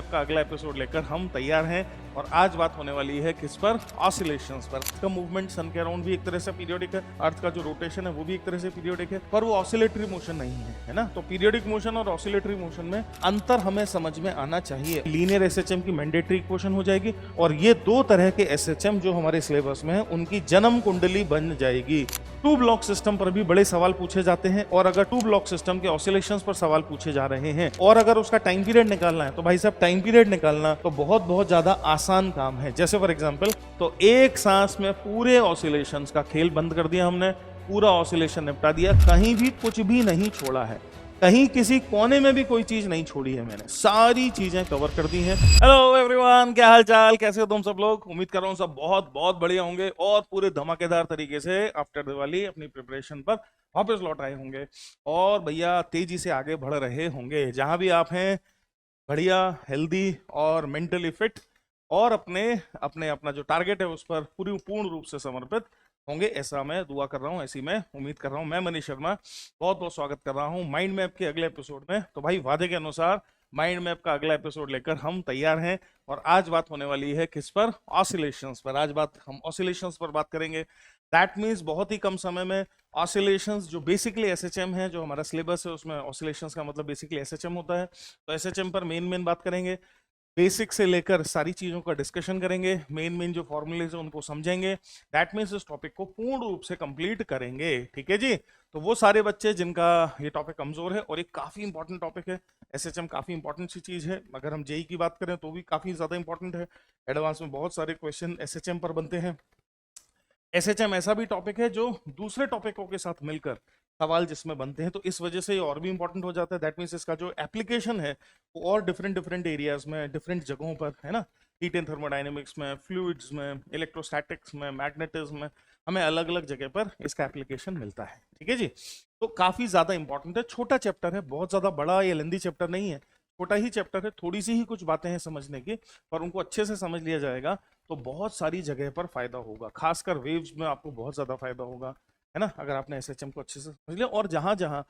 Map का अगला episode लेकर हम तैयार हैं और आज बात होने वाली है किस पर? ऑसिलेशंस पर। का मूवमेंट सन के अराउंड भी एक तरह से पीरियोडिक है, अर्थ का जो रोटेशन है वो भी एक तरह से पीरियोडिक है, पर वो ऑसिलेटरी मोशन नहीं है ना। तो पीरियोडिक मोशन और ऑसिलेटरी मोशन में अंतर हमें समझ में आना चाहिए। लीनियर एसएचएम की मैंडेटरी इक्वेशन हो जाएगी और ये दो तरह के एसएचएम जो हमारे सिलेबस में है उनकी जन्म कुंडली बन जाएगी। टू ब्लॉक सिस्टम पर भी बड़े सवाल पूछे जाते हैं और अगर टू ब्लॉक सिस्टम के ऑसिलेशंस पर सवाल पूछे जा रहे हैं और अगर उसका टाइम पीरियड निकालना है तो भाई साहब टाइम पीरियड निकालना तो बहुत ज्यादा आसान काम है। जैसे फॉर एग्जांपल तो एक सांस में पूरे ऑसिलेशंस का खेल बंद कर दिया हमने, पूरा ऑसिलेशन निपटा दिया, कहीं भी कुछ भी नहीं छोड़ा है, कहीं किसी कोने में भी कोई चीज नहीं छोड़ी है, मैंने सारी चीजें कवर कर दी हैं। हेलो एवरीवन, क्या हाल चाल, कैसे हो तुम सब लोग? उम्मीद कर रहा हूँ सब बहुत बढ़िया होंगे और पूरे धमाकेदार तरीके से आफ्टर दिवाली अपनी प्रिपरेशन पर वापस लौट आए होंगे और भैया तेजी से आगे बढ़ रहे होंगे। जहां भी आप हैं बढ़िया, हेल्दी और मेंटली फिट और अपना जो टारगेट है उस पर पूर्ण रूप से समर्पित होंगे, ऐसा मैं दुआ कर रहा हूँ, ऐसी मैं उम्मीद कर रहा हूँ। मैं मनीष शर्मा बहुत स्वागत कर रहा हूँ माइंड मैप के अगले एपिसोड में। तो भाई वादे के अनुसार माइंड मैप का अगला एपिसोड लेकर हम तैयार हैं और आज बात होने वाली है किस पर? ऑसिलेशंस पर। आज हम ऑसिलेशंस पर बात करेंगे। दैट मीन्स बहुत ही कम समय में ऑसिलेशंस जो बेसिकली एसएचएम है, जो हमारा सिलेबस है उसमें ऑसिलेशंस का मतलब बेसिकली एसएचएम होता है। तो एसएचएम पर मेन बात करेंगे, बेसिक से लेकर सारी चीजों का डिस्कशन करेंगे, मेन जो फॉर्मूलेज है उनको समझेंगे। दैट मीन्स इस टॉपिक को पूर्ण रूप से कंप्लीट करेंगे, ठीक है जी। तो वो सारे बच्चे जिनका ये टॉपिक कमजोर है, और एक काफी इंपॉर्टेंट टॉपिक है, एसएचएम काफी इंपॉर्टेंट सी चीज है। अगर हम जेई की बात करें तो भी काफी ज्यादा इंपॉर्टेंट है। एडवांस में बहुत सारे क्वेश्चन एसएचएम पर बनते हैं। एसएचएम ऐसा भी टॉपिक है जो दूसरे टॉपिकों के साथ मिलकर सवाल जिसमें बनते हैं, तो इस वजह से ये और भी इंपॉर्टेंट हो जाता है। दैट मीन्स इसका जो एप्लीकेशन है वो और डिफरेंट एरियाज में, डिफरेंट जगहों पर है ना, हीट एंड थर्मोडाइनमिक्स में, फ्लूइड्स में, इलेक्ट्रोस्टैटिक्स में, मैग्नेटिज्म में, हमें अलग अलग जगह पर इसका एप्लीकेशन मिलता है, ठीक है जी। तो काफी ज्यादा इंपॉर्टेंट है, छोटा चैप्टर है, बहुत ज्यादा बड़ा या लेंदी चैप्टर नहीं है, छोटा ही चैप्टर है, थोड़ी सी ही कुछ बातें हैं समझने की, पर उनको अच्छे से समझ लिया जाएगा तो बहुत सारी जगह पर फायदा होगा। खासकर वेव्स में आपको बहुत ज्यादा फायदा होगा, है ना, अगर आपने एसएचएम को अच्छे से समझ लिया और जहां जहां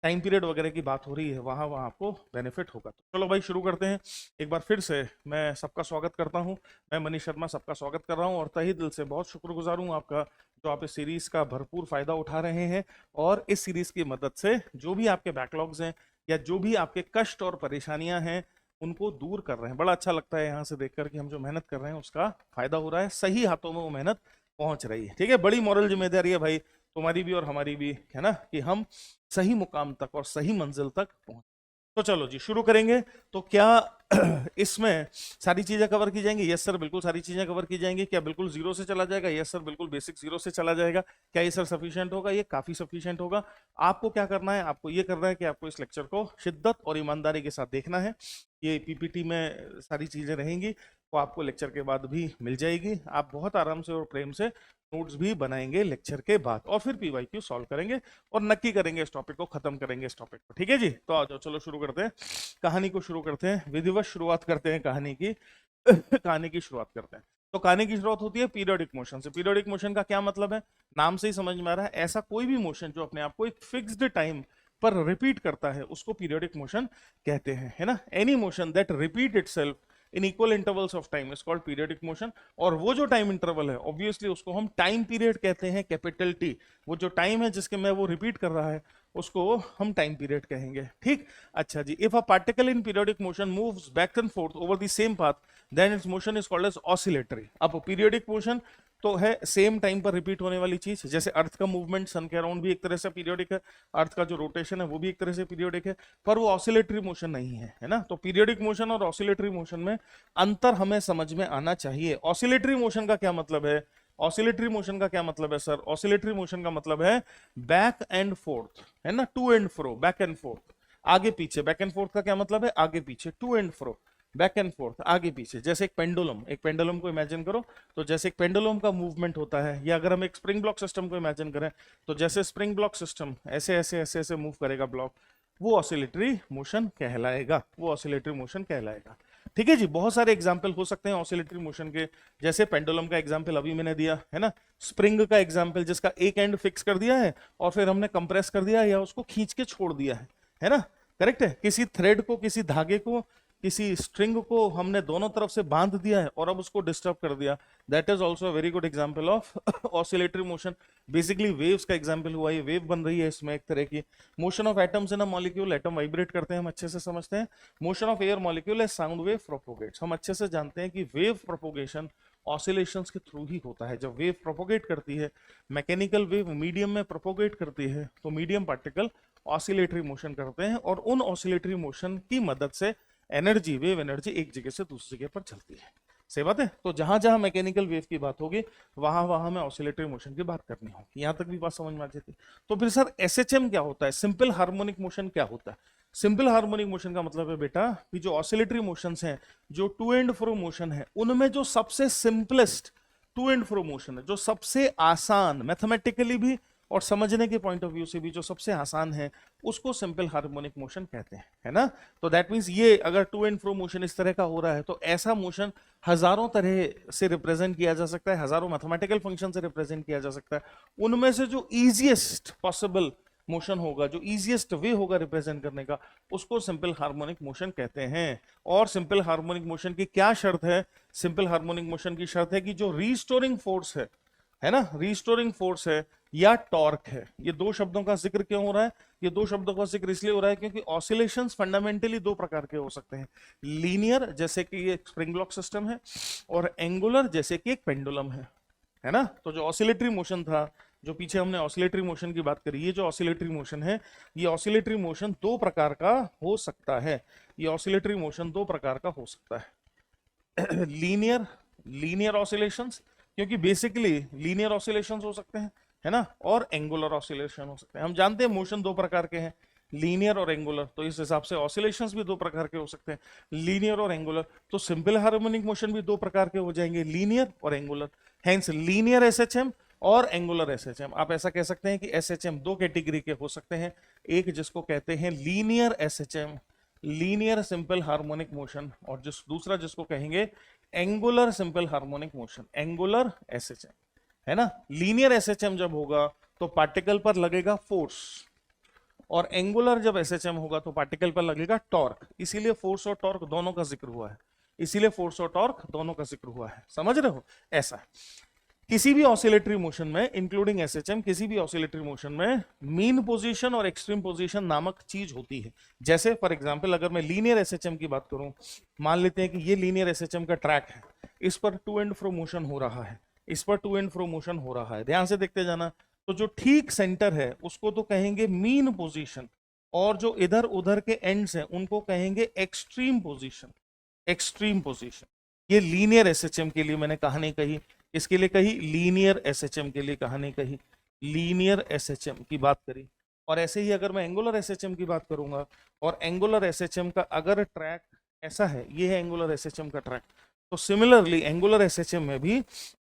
टाइम पीरियड वगैरह की बात हो रही है वहां वहां आपको बेनिफिट होगा। तो चलो भाई शुरू करते हैं। एक बार फिर से मैं सबका स्वागत करता हूं, मैं मनीष शर्मा सबका स्वागत कर रहा हूं और तहे दिल से बहुत शुक्रगुजार हूं आपका, जो आप इस सीरीज का भरपूर फायदा उठा रहे हैं और इस सीरीज की मदद से जो भी आपके बैकलॉग्स हैं या जो भी आपके कष्ट और परेशानियां हैं उनको दूर कर रहे हैं। बड़ा अच्छा लगता है यहाँ से देखकर कि हम जो मेहनत कर रहे हैं उसका फायदा हो रहा है, सही हाथों में वो मेहनत पहुंच रही है, ठीक है। बड़ी मॉरल जिम्मेदारी है भाई, तुम्हारी भी और हमारी भी, है ना, कि हम सही मुकाम तक और सही मंजिल तक पहुंच। तो चलो जी शुरू करेंगे। तो क्या इसमें सारी चीजें कवर की जाएंगी? यस सर, बिल्कुल सारी चीजें कवर की जाएंगी। क्या बिल्कुल जीरो से चला जाएगा? यस सर, बिल्कुल बेसिक जीरो से चला जाएगा। क्या ये सर सफिशिएंट होगा? ये काफी सफिशिएंट होगा। आपको क्या करना है? आपको ये करना है कि आपको इस लेक्चर को शिद्दत और ईमानदारी के साथ देखना है। ये पीपीटी में सारी चीजें रहेंगी तो आपको लेक्चर के बाद भी मिल जाएगी। आप बहुत आराम से और प्रेम से नोट्स भी बनाएंगे लेक्चर के बाद और फिर पीवाईक्यू सॉल्व करेंगे और नक्की करेंगे इस टॉपिक को, खत्म करेंगे इस टॉपिक को, ठीक है जी। तो आ जाओ, चलो शुरू करते हैं, कहानी को शुरू करते हैं, विधिवत शुरुआत करते हैं कहानी की कहानी की शुरुआत करते हैं। तो कहानी की शुरुआत होती है पीरियोडिक मोशन से। पीरियोडिक मोशन का क्या मतलब है? नाम से ही समझ में आ रहा है, ऐसा कोई भी मोशन जो अपने आप को एक फिक्स्ड टाइम पर रिपीट करता है उसको पीरियोडिक मोशन कहते हैं, है ना। Any motion that repeat itself in equal intervals of time is called periodic motion. और वो जो टाइम इंटरवल है ऑब्वियसली उसको हम टाइम पीरियड कहते हैं, कैपिटल टी। वो जो टाइम है जिसके में वो रिपीट कर रहा है उसको हम टाइम पीरियड कहेंगे, ठीक। अच्छा जी, if a particle in periodic motion moves back and forth over the same path then its motion is called as oscillatory. अब पीरियोडिक मोशन तो है सेम टाइम पर रिपीट होने वाली चीज, जैसे अर्थ का मूवमेंट सन के अराउंड भी एक तरह से पीरियोडिक है, अर्थ का जो रोटेशन है वो भी एक तरह से पीरियोडिक है, पर वो ऑसिलेटरी मोशन नहीं है ना। तो पीरियोडिक मोशन और ऑसिलेटरी मोशन में अंतर हमें समझ में आना चाहिए। ऑसिलेटरी मोशन का क्या मतलब है? ऑसिलेटरी मोशन का क्या मतलब है सर? ऑसिलेटरी मोशन का मतलब है बैक एंड फोर्थ, है ना, to and fro, back and forth, आगे पीछे। बैक एंड फोर्थ का क्या मतलब है? आगे पीछे, to and fro, back and forth, आगे पीछे। जैसे एक पेंडुलम को इमेजिन करो, तो जैसे एक पेंडुलम का मूवमेंट होता है, या अगर हम एक स्प्रिंग ब्लॉक सिस्टम को इमेजिन करें तो जैसे स्प्रिंग ब्लॉक सिस्टम ऐसे ऐसे ऐसे ऐसे मूव करेगा ब्लॉक, वो ऑसिलेटरी मोशन कहलाएगा, वो ऑसिलेटरी मोशन कहलाएगा, ठीक है जी। बहुत सारे एग्जाम्पल हो सकते हैं ऑसिलेटरी मोशन के, जैसे पेंडुलम का एग्जाम्पल अभी मैंने दिया है ना, स्प्रिंग का एग्जाम्पल जिसका एक एंड फिक्स कर दिया है और फिर हमने कंप्रेस कर दिया या उसको खींच के छोड़ दिया है ना, करेक्ट है। किसी थ्रेड को, किसी धागे को किसी स्ट्रिंग को हमने दोनों तरफ से बांध दिया है और अब उसको डिस्टर्ब कर दिया, that is also a very good example of oscillatory motion. Basically waves का एग्जाम्पल हुआ, ये वेव बन रही है इसमें एक तरह की। Motion of atoms in a molecule, atom vibrate करते हैं, हम अच्छे से समझते हैं। मोशन ऑफ एयर मॉलिक्यूल है, साउंड वेव प्रोपोगेट्स, हम अच्छे से जानते हैं कि वेव प्रोपोगेशन ऑसिलेशंस के थ्रू ही होता है। जब वेव प्रोपोगेट करती है, मैकेनिकल वेव मीडियम में प्रोपोगेट करती है, तो मीडियम पार्टिकल ऑसिलेटरी मोशन करते हैं और उन ऑसिलेटरी मोशन की मदद से एनर्जी, वेव एनर्जी एक जगह से दूसरी जगह पर चलती है। सही बात है। तो जहां जहां मैकेनिकल वेव की बात होगी वहां वहां हमें ऑसिलेटरी मोशन की बात करनी होगी। यहां तक भी बात समझ में आ जाती है। तो फिर सर एसएचएम क्या होता है, सिंपल हार्मोनिक मोशन क्या होता है? सिंपल हार्मोनिक मोशन का मतलब है बेटा कि जो ऑसिलेटरी मोशंस हैं, जो टू एंड फ्रो मोशन है, उनमें जो सबसे simplest to and fro motion है, जो सबसे आसान मैथमेटिकली भी और समझने के पॉइंट ऑफ व्यू से भी जो सबसे आसान है, उसको सिंपल हार्मोनिक मोशन कहते हैं, है ना। तो दैट मींस ये अगर टू एंड फ्रो मोशन इस तरह का हो रहा है तो ऐसा मोशन हजारों तरह से रिप्रेजेंट किया जा सकता है, हजारों मैथमेटिकल फंक्शन से रिप्रेजेंट किया जा सकता है। उनमें से जो इजीएस्ट पॉसिबल मोशन होगा, जो इजीएस्ट वे होगा रिप्रेजेंट करने का, उसको सिंपल हार्मोनिक मोशन कहते हैं। और सिंपल हार्मोनिक मोशन की क्या शर्त है? सिंपल हार्मोनिक मोशन की शर्त है कि जो रीस्टोरिंग फोर्स है ना, रीस्टोरिंग फोर्स है या टॉर्क है। ये दो शब्दों का जिक्र क्यों हो रहा है? ये दो शब्दों का जिक्र इसलिए हो रहा है क्योंकि ऑसिलेशंस फंडामेंटली दो प्रकार के हो सकते हैं, लीनियर जैसे कि ये स्प्रिंग ब्लॉक सिस्टम है, और एंगुलर जैसे कि एक पेंडुलम है ना। तो जो ऑसिलेटरी मोशन था, जो पीछे हमने ऑसिलेटरी मोशन की बात करी, ये जो ऑसिलेटरी मोशन है, ये ऑसिलेटरी मोशन दो प्रकार का हो सकता है। ये ऑसिलेटरी मोशन दो प्रकार का हो सकता है। लीनियर ऑसिलेशंस, क्योंकि बेसिकली लीनियर ऑसिलेशंस हो सकते हैं, है ना, और एंगुलर ऑसिलेशन हो सकते हैं। हम जानते हैं मोशन दो प्रकार के हैं, लीनियर और एंगुलर, तो इस हिसाब से ऑसिलेशंस भी दो प्रकार के हो सकते हैं, लीनियर और एंगुलर। तो सिंपल हार्मोनिक मोशन भी दो प्रकार के हो जाएंगे, लीनियर और एंगुलर। हेंस लीनियर एसएचएम और एंगुलर एसएचएम। आप ऐसा कह सकते हैं कि एसएचएम दो कैटेगरी के हो सकते हैं, एक जिसको कहते हैं linear SHM, linear simple harmonic motion, और दूसरा जिसको कहेंगे angular simple harmonic motion, angular SHM, है ना। लीनियर एसएचएम जब होगा तो पार्टिकल पर लगेगा फोर्स, और एंगुलर जब एसएचएम होगा तो पार्टिकल पर लगेगा टॉर्क। इसीलिए फोर्स और टॉर्क दोनों का जिक्र हुआ है, इसीलिए फोर्स और टॉर्क दोनों का जिक्र हुआ है। समझ रहे हो? ऐसा किसी भी ऑसिलेटरी मोशन में, इंक्लूडिंग एसएचएम, किसी भी ऑसिलेटरी मोशन में मीन पोजीशन और एक्सट्रीम पोजीशन नामक चीज होती है। जैसे फॉर एग्जांपल अगर मैं लीनियर एसएचएम की बात करूं, मान लेते हैं कि ये लीनियर एसएचएम का ट्रैक है, इस पर टू एंड फ्रो मोशन हो रहा है, इस पर टू एंड फ्रो मोशन हो रहा है। ध्यान से देखते जाना। तो जो ठीक सेंटर है उसको तो कहेंगे मीन पोजीशन, और जो इधर उधर के एंड्स हैं उनको कहेंगे एक्सट्रीम पोजीशन, एक्सट्रीम पोजीशन। ये लीनियर एसएचएम के लिए मैंने कहानी कही, इसके लिए कही, लीनियर एसएचएम के लिए कहानी कही, लीनियर एसएचएम की बात करी। और ऐसे ही अगर मैं एंगुलर एसएचएम की बात करूंगा, और एंगुलर एसएचएम का अगर ट्रैक ऐसा है, ये है एंगुलर एसएचएम का ट्रैक, तो सिमिलरली एंगुलर एसएचएम में भी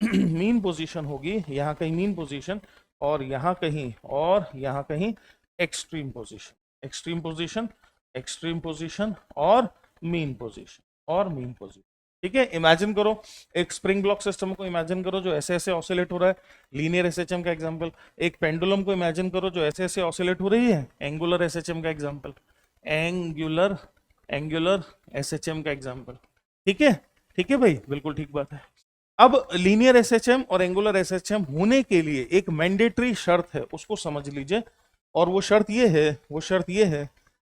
मीन पोजीशन होगी, यहाँ कहीं मीन पोजीशन, और यहाँ कहीं, और यहाँ कहीं extreme position, extreme position, extreme position, और मीन पोजीशन, और मीन पोजीशन। ठीक है, इमेजिन करो एक स्प्रिंग ब्लॉक सिस्टम को इमेजिन करो जो ऐसे ऐसे ऑसिलेट हो रहा है, लीनियर एसएचएम का एग्जांपल। एक पेंडुलम को इमेजिन करो जो ऐसे ऐसे ऑसिलेट हो रही है, एंगुलर एसएचएम का एग्जांपल, एंगुलर एसएचएम का एग्जांपल। ठीक है, ठीक है भाई, बिल्कुल ठीक बात है। अब लीनियर एसएचएम और एंगुलर एसएचएम होने के लिए एक मैंडेटरी शर्त है, उसको समझ लीजिए। और वो शर्त ये है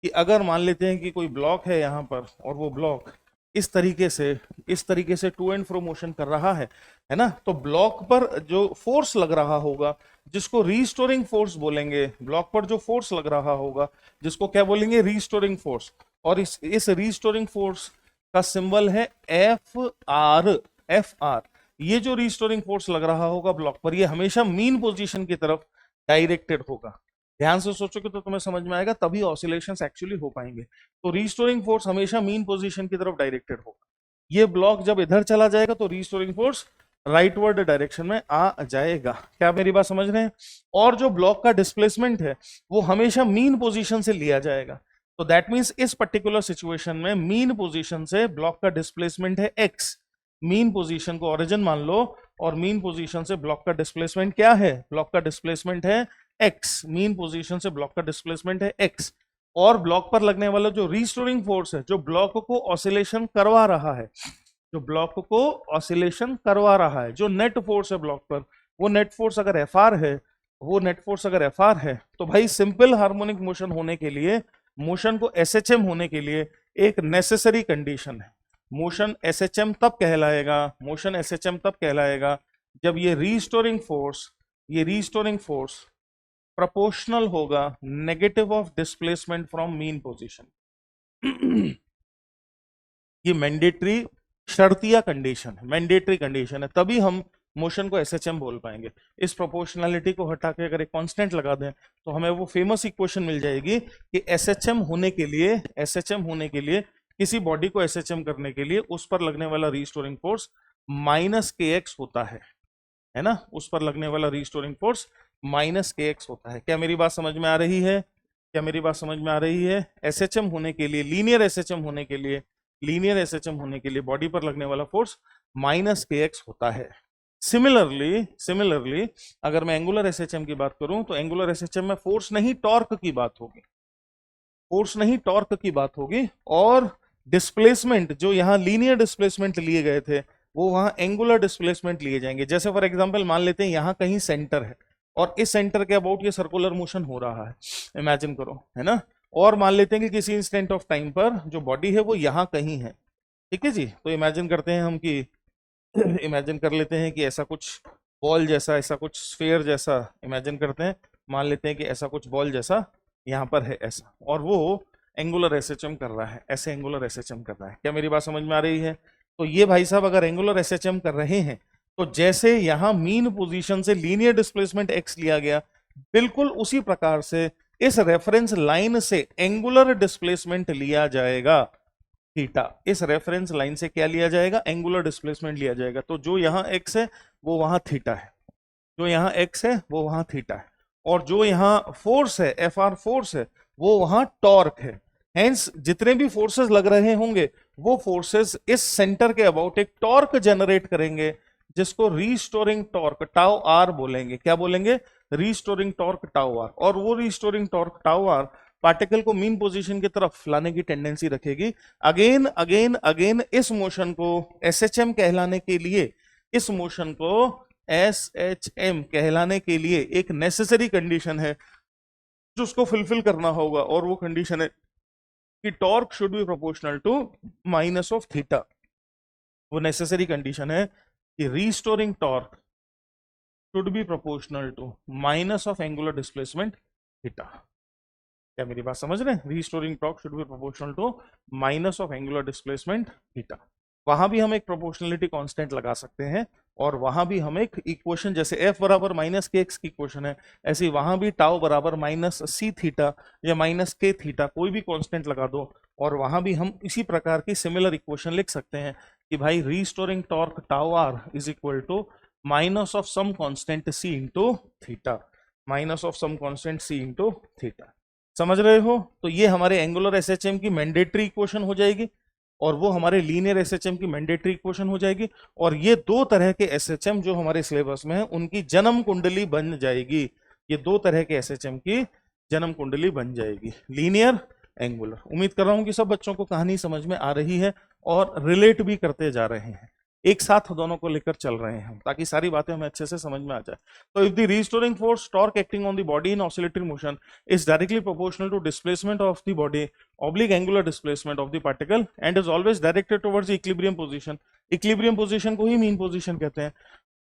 कि अगर मान लेते हैं कि कोई ब्लॉक है यहाँ पर, और वो ब्लॉक इस तरीके से टू एंड फ्रो मोशन कर रहा है ना, तो ब्लॉक पर जो फोर्स लग रहा होगा, जिसको रीस्टोरिंग फोर्स बोलेंगे, ब्लॉक पर जो फोर्स लग रहा होगा जिसको क्या बोलेंगे, रीस्टोरिंग फोर्स। और इस रीस्टोरिंग फोर्स का सिंबल है एफ आर। ये जो रीस्टोरिंग फोर्स लग रहा होगा ब्लॉक पर, ये हमेशा मीन पोजीशन की तरफ डायरेक्टेड होगा। ध्यान से सोचोगे तो तुम्हें समझ में आएगा, तभी ऑसिलेशंस एक्चुअली हो पाएंगे। तो रीस्टोरिंग फोर्स हमेशा मीन पोजीशन की तरफ डायरेक्टेड होगा। ये ब्लॉक जब इधर चला जाएगा तो रीस्टोरिंग फोर्स राइटवर्ड डायरेक्शन में आ जाएगा। क्या मेरी बात समझ रहे हैं? और जो ब्लॉक का डिस्प्लेसमेंट है वो हमेशा मीन पोजीशन से लिया जाएगा। तो दैट मीन्स इस पर्टिकुलर सिचुएशन में मीन पोजीशन से ब्लॉक का डिस्प्लेसमेंट है एक्स। मीन पोजीशन को ओरिजिन मान लो, और मीन पोजीशन से ब्लॉक का डिस्प्लेसमेंट क्या है? ब्लॉक का डिस्प्लेसमेंट है एक्स। मीन पोजीशन से ब्लॉक का डिस्प्लेसमेंट है एक्स। और ब्लॉक पर लगने वाला जो रिस्टोरिंग फोर्स है, जो ब्लॉक को ऑसिलेशन करवा रहा है, जो ब्लॉक को ऑसिलेशन करवा रहा है, जो नेट फोर्स है ब्लॉक पर, वो नेट फोर्स अगर एफ आर है, वो नेट फोर्स अगर एफ आर है, तो भाई सिंपल हार्मोनिक मोशन होने के लिए, मोशन को एसएचएम होने के लिए एक नेसेसरी कंडीशन है। मोशन एसएचएम तब कहलाएगा, मोशन एसएचएम तब कहलाएगा जब ये रीस्टोरिंग फोर्स प्रोपोर्शनल होगा negative of displacement from mean position. ये मैंडेटरी शर्तिया कंडीशन है, मैंडेटरी कंडीशन है, तभी हम मोशन को एसएचएम बोल पाएंगे। इस प्रोपोर्शनलिटी को हटा के अगर एक कांस्टेंट लगा दें तो हमें वो फेमस इक्वेशन मिल जाएगी कि एसएचएम होने के लिए किसी बॉडी को एसएचएम करने के लिए उस पर लगने वाला restoring force minus k x होता है ना, उस पर लगने वाला restoring force minus k x होता है। क्या मेरी बात समझ में आ रही है? क्या मेरी बात समझ में आ रही है? एसएचएम होने के लिए, लीनियर एसएचएम होने के लिए बॉडी पर लगने वाला फोर्स माइनस के एक्स होता है। सिमिलरली अगर मैं एंगुलर एसएचएम की बात करूं तो एंगुलर एसएचएम में फोर्स नहीं टॉर्क की बात होगी, और डिस्प्लेसमेंट जो यहां लीनियर डिस्प्लेसमेंट लिए गए थे वो वहां एंगुलर डिस्प्लेसमेंट लिए जाएंगे। जैसे फॉर एग्जांपल मान लेते हैं यहां कहीं सेंटर है और इस सेंटर के अबाउट ये सर्कुलर मोशन हो रहा है, इमेजिन करो, है ना। और मान लेते हैं कि किसी इंस्टेंट ऑफ टाइम पर जो बॉडी है वो यहां कहीं है, ठीक है जी। तो इमेजिन करते हैं हम कि इमेजिन कर लेते हैं कि ऐसा कुछ बॉल जैसा, ऐसा कुछ स्फीयर जैसा इमेजिन करते हैं, मान लेते हैं कि ऐसा कुछ बॉल जैसा यहाँ पर है ऐसा, और वो एंगुलर एसएचएम कर रहा है, ऐसे एंगुलर एसएचएम कर रहा है। क्या मेरी बात समझ में आ रही है? तो ये भाई साहब अगर एंगुलर एसएचएम कर रहे हैं तो जैसे यहाँ मीन पोजीशन से लीनियर डिस्प्लेसमेंट एक्स लिया गया, बिल्कुल उसी प्रकार से इस रेफरेंस लाइन से एंगुलर डिस्प्लेसमेंट लिया जाएगा थीटा। इस रेफरेंस लाइन से क्या लिया जाएगा? एंगुलर डिस्प्लेसमेंट लिया जाएगा। तो जो यहाँ एक्स है वो वहां थीटा है, जो यहाँ एक्स है वो वहां थीटा है, और जो यहाँ फोर्स है, एफ आर फोर्स है, वो वहां टॉर्क है। हेंस जितने भी फोर्सेस लग रहे होंगे वो फोर्सेस इस सेंटर के अबाउट एक टॉर्क जनरेट करेंगे, जिसको रीस्टोरिंग टॉर्क टाउ आर बोलेंगे। क्या बोलेंगे? Restoring torque tau R. और वो restoring torque tau R particle को मीन पोजीशन की तरफ लाने की टेंडेंसी रखेगी। अगेन इस मोशन को एसएचएम कहलाने के लिए, इस मोशन को एसएचएम कहलाने के लिए एक नेसेसरी कंडीशन है जो उसको फुलफिल करना होगा, और वो कंडीशन है कि torque should be proportional to minus of theta. वो नेसेसरी कंडीशन है कि restoring torque should be proportional to minus of angular displacement theta. क्या मेरी बात समझ रहे हैं? Restoring torque should be proportional to minus of angular displacement theta. वहां भी हम एक प्रोपोर्शनलिटी कांस्टेंट लगा सकते हैं, और वहां भी हम एक इक्वेशन, जैसे एफ बराबर माइनस के एक्स की इक्वेशन है, ऐसी वहां भी टाउ बराबर माइनस सी थीटा या माइनस के थीटा, कोई भी कांस्टेंट लगा दो, और वहां भी हम इसी प्रकार की सिमिलर इक्वेशन लिख सकते हैं कि भाई restoring torque tau R is equal to minus of some constant C into theta, minus of some constant C into theta. समझ रहे हो? तो ये हमारे एंगुलर एसएचएम की मैंडेटरी इक्वेशन हो जाएगी, और वो हमारे लीनियर एसएचएम की मैंडेटरी इक्वेशन हो जाएगी। और ये दो तरह के एसएचएम जो हमारे सिलेबस में है उनकी जन्म कुंडली बन जाएगी। ये दो तरह के एसएचएम की जन्म कुंडली बन जाएगी, लीनियर, एंगुलर। उम्मीद कर रहा हूं कि सब बच्चों को कहानी समझ में आ रही है और रिलेट भी करते जा रहे हैं, एक साथ दोनों को लेकर चल रहे हैं, ताकि सारी बातें हमें अच्छे से समझ में आ जाए। तो if the restoring force torque acting on the body in oscillatory motion is directly proportional to displacement of the body oblique angular displacement of the particle and is always directed towards equilibrium position, equilibrium position को ही mean position कहते हैं,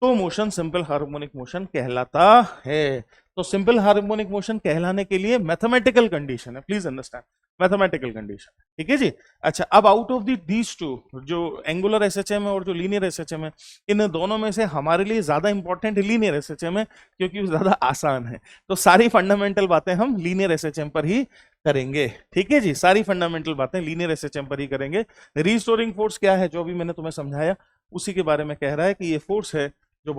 तो motion simple harmonic motion कहलाता है। तो simple harmonic motion कहलाने के लिए मैथमेटिकल कंडीशन है, प्लीज अंडरस्टैंड, मैथमेटिकल कंडीशन, ठीक है जी। अच्छा, अब आउट ऑफ दीज टू, जो एंगुलर एसएचएम है और जो लीनियर एसएचएम है, इन दोनों में से हमारे लिए ज्यादा इंपॉर्टेंट लीनियर एसएचएम है, क्योंकि वो ज्यादा आसान है। तो सारी फंडामेंटल बातें हम लीनियर एसएचएम पर ही करेंगे, ठीक है जी। सारी फंडामेंटल बातें लीनियर एसएचएम पर ही करेंगे। रीस्टोरिंग फोर्स क्या है, जो अभी मैंने तुम्हें समझाया उसी के बारे में कह रहा है कि ये फोर्स है जो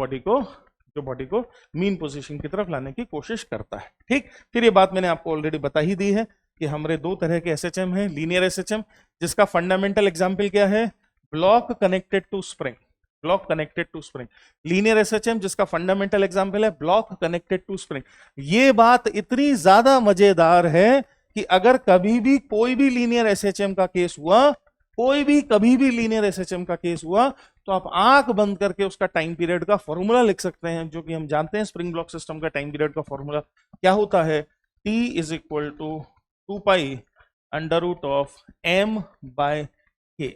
बॉडी को मीन पोजीशन की तरफ लाने की कोशिश करता है, ठीक। फिर ये बात मैंने आपको ऑलरेडी बता ही दी है कि हमारे दो तरह के एसएचएम हैं, लीनियर एसएचएम जिसका फंडामेंटल एग्जांपल क्या है, block connected to spring, block connected to spring. Linear SHM जिसका फंडामेंटल एग्जांपल है ब्लॉक कनेक्टेड टू स्प्रिंग। ये बात इतनी ज्यादा मजेदार है कि अगर कभी भी कोई भी लीनियर एसएचएम का केस हुआ, कोई भी कभी भी लीनियर एसएचएम का केस हुआ, तो आप आंख बंद करके उसका टाइम पीरियड का फॉर्मूला लिख सकते हैं, जो कि हम जानते हैं स्प्रिंग ब्लॉक सिस्टम का टाइम पीरियड का फॉर्मूला क्या होता है, t is equal to 2 pi under root of m by k।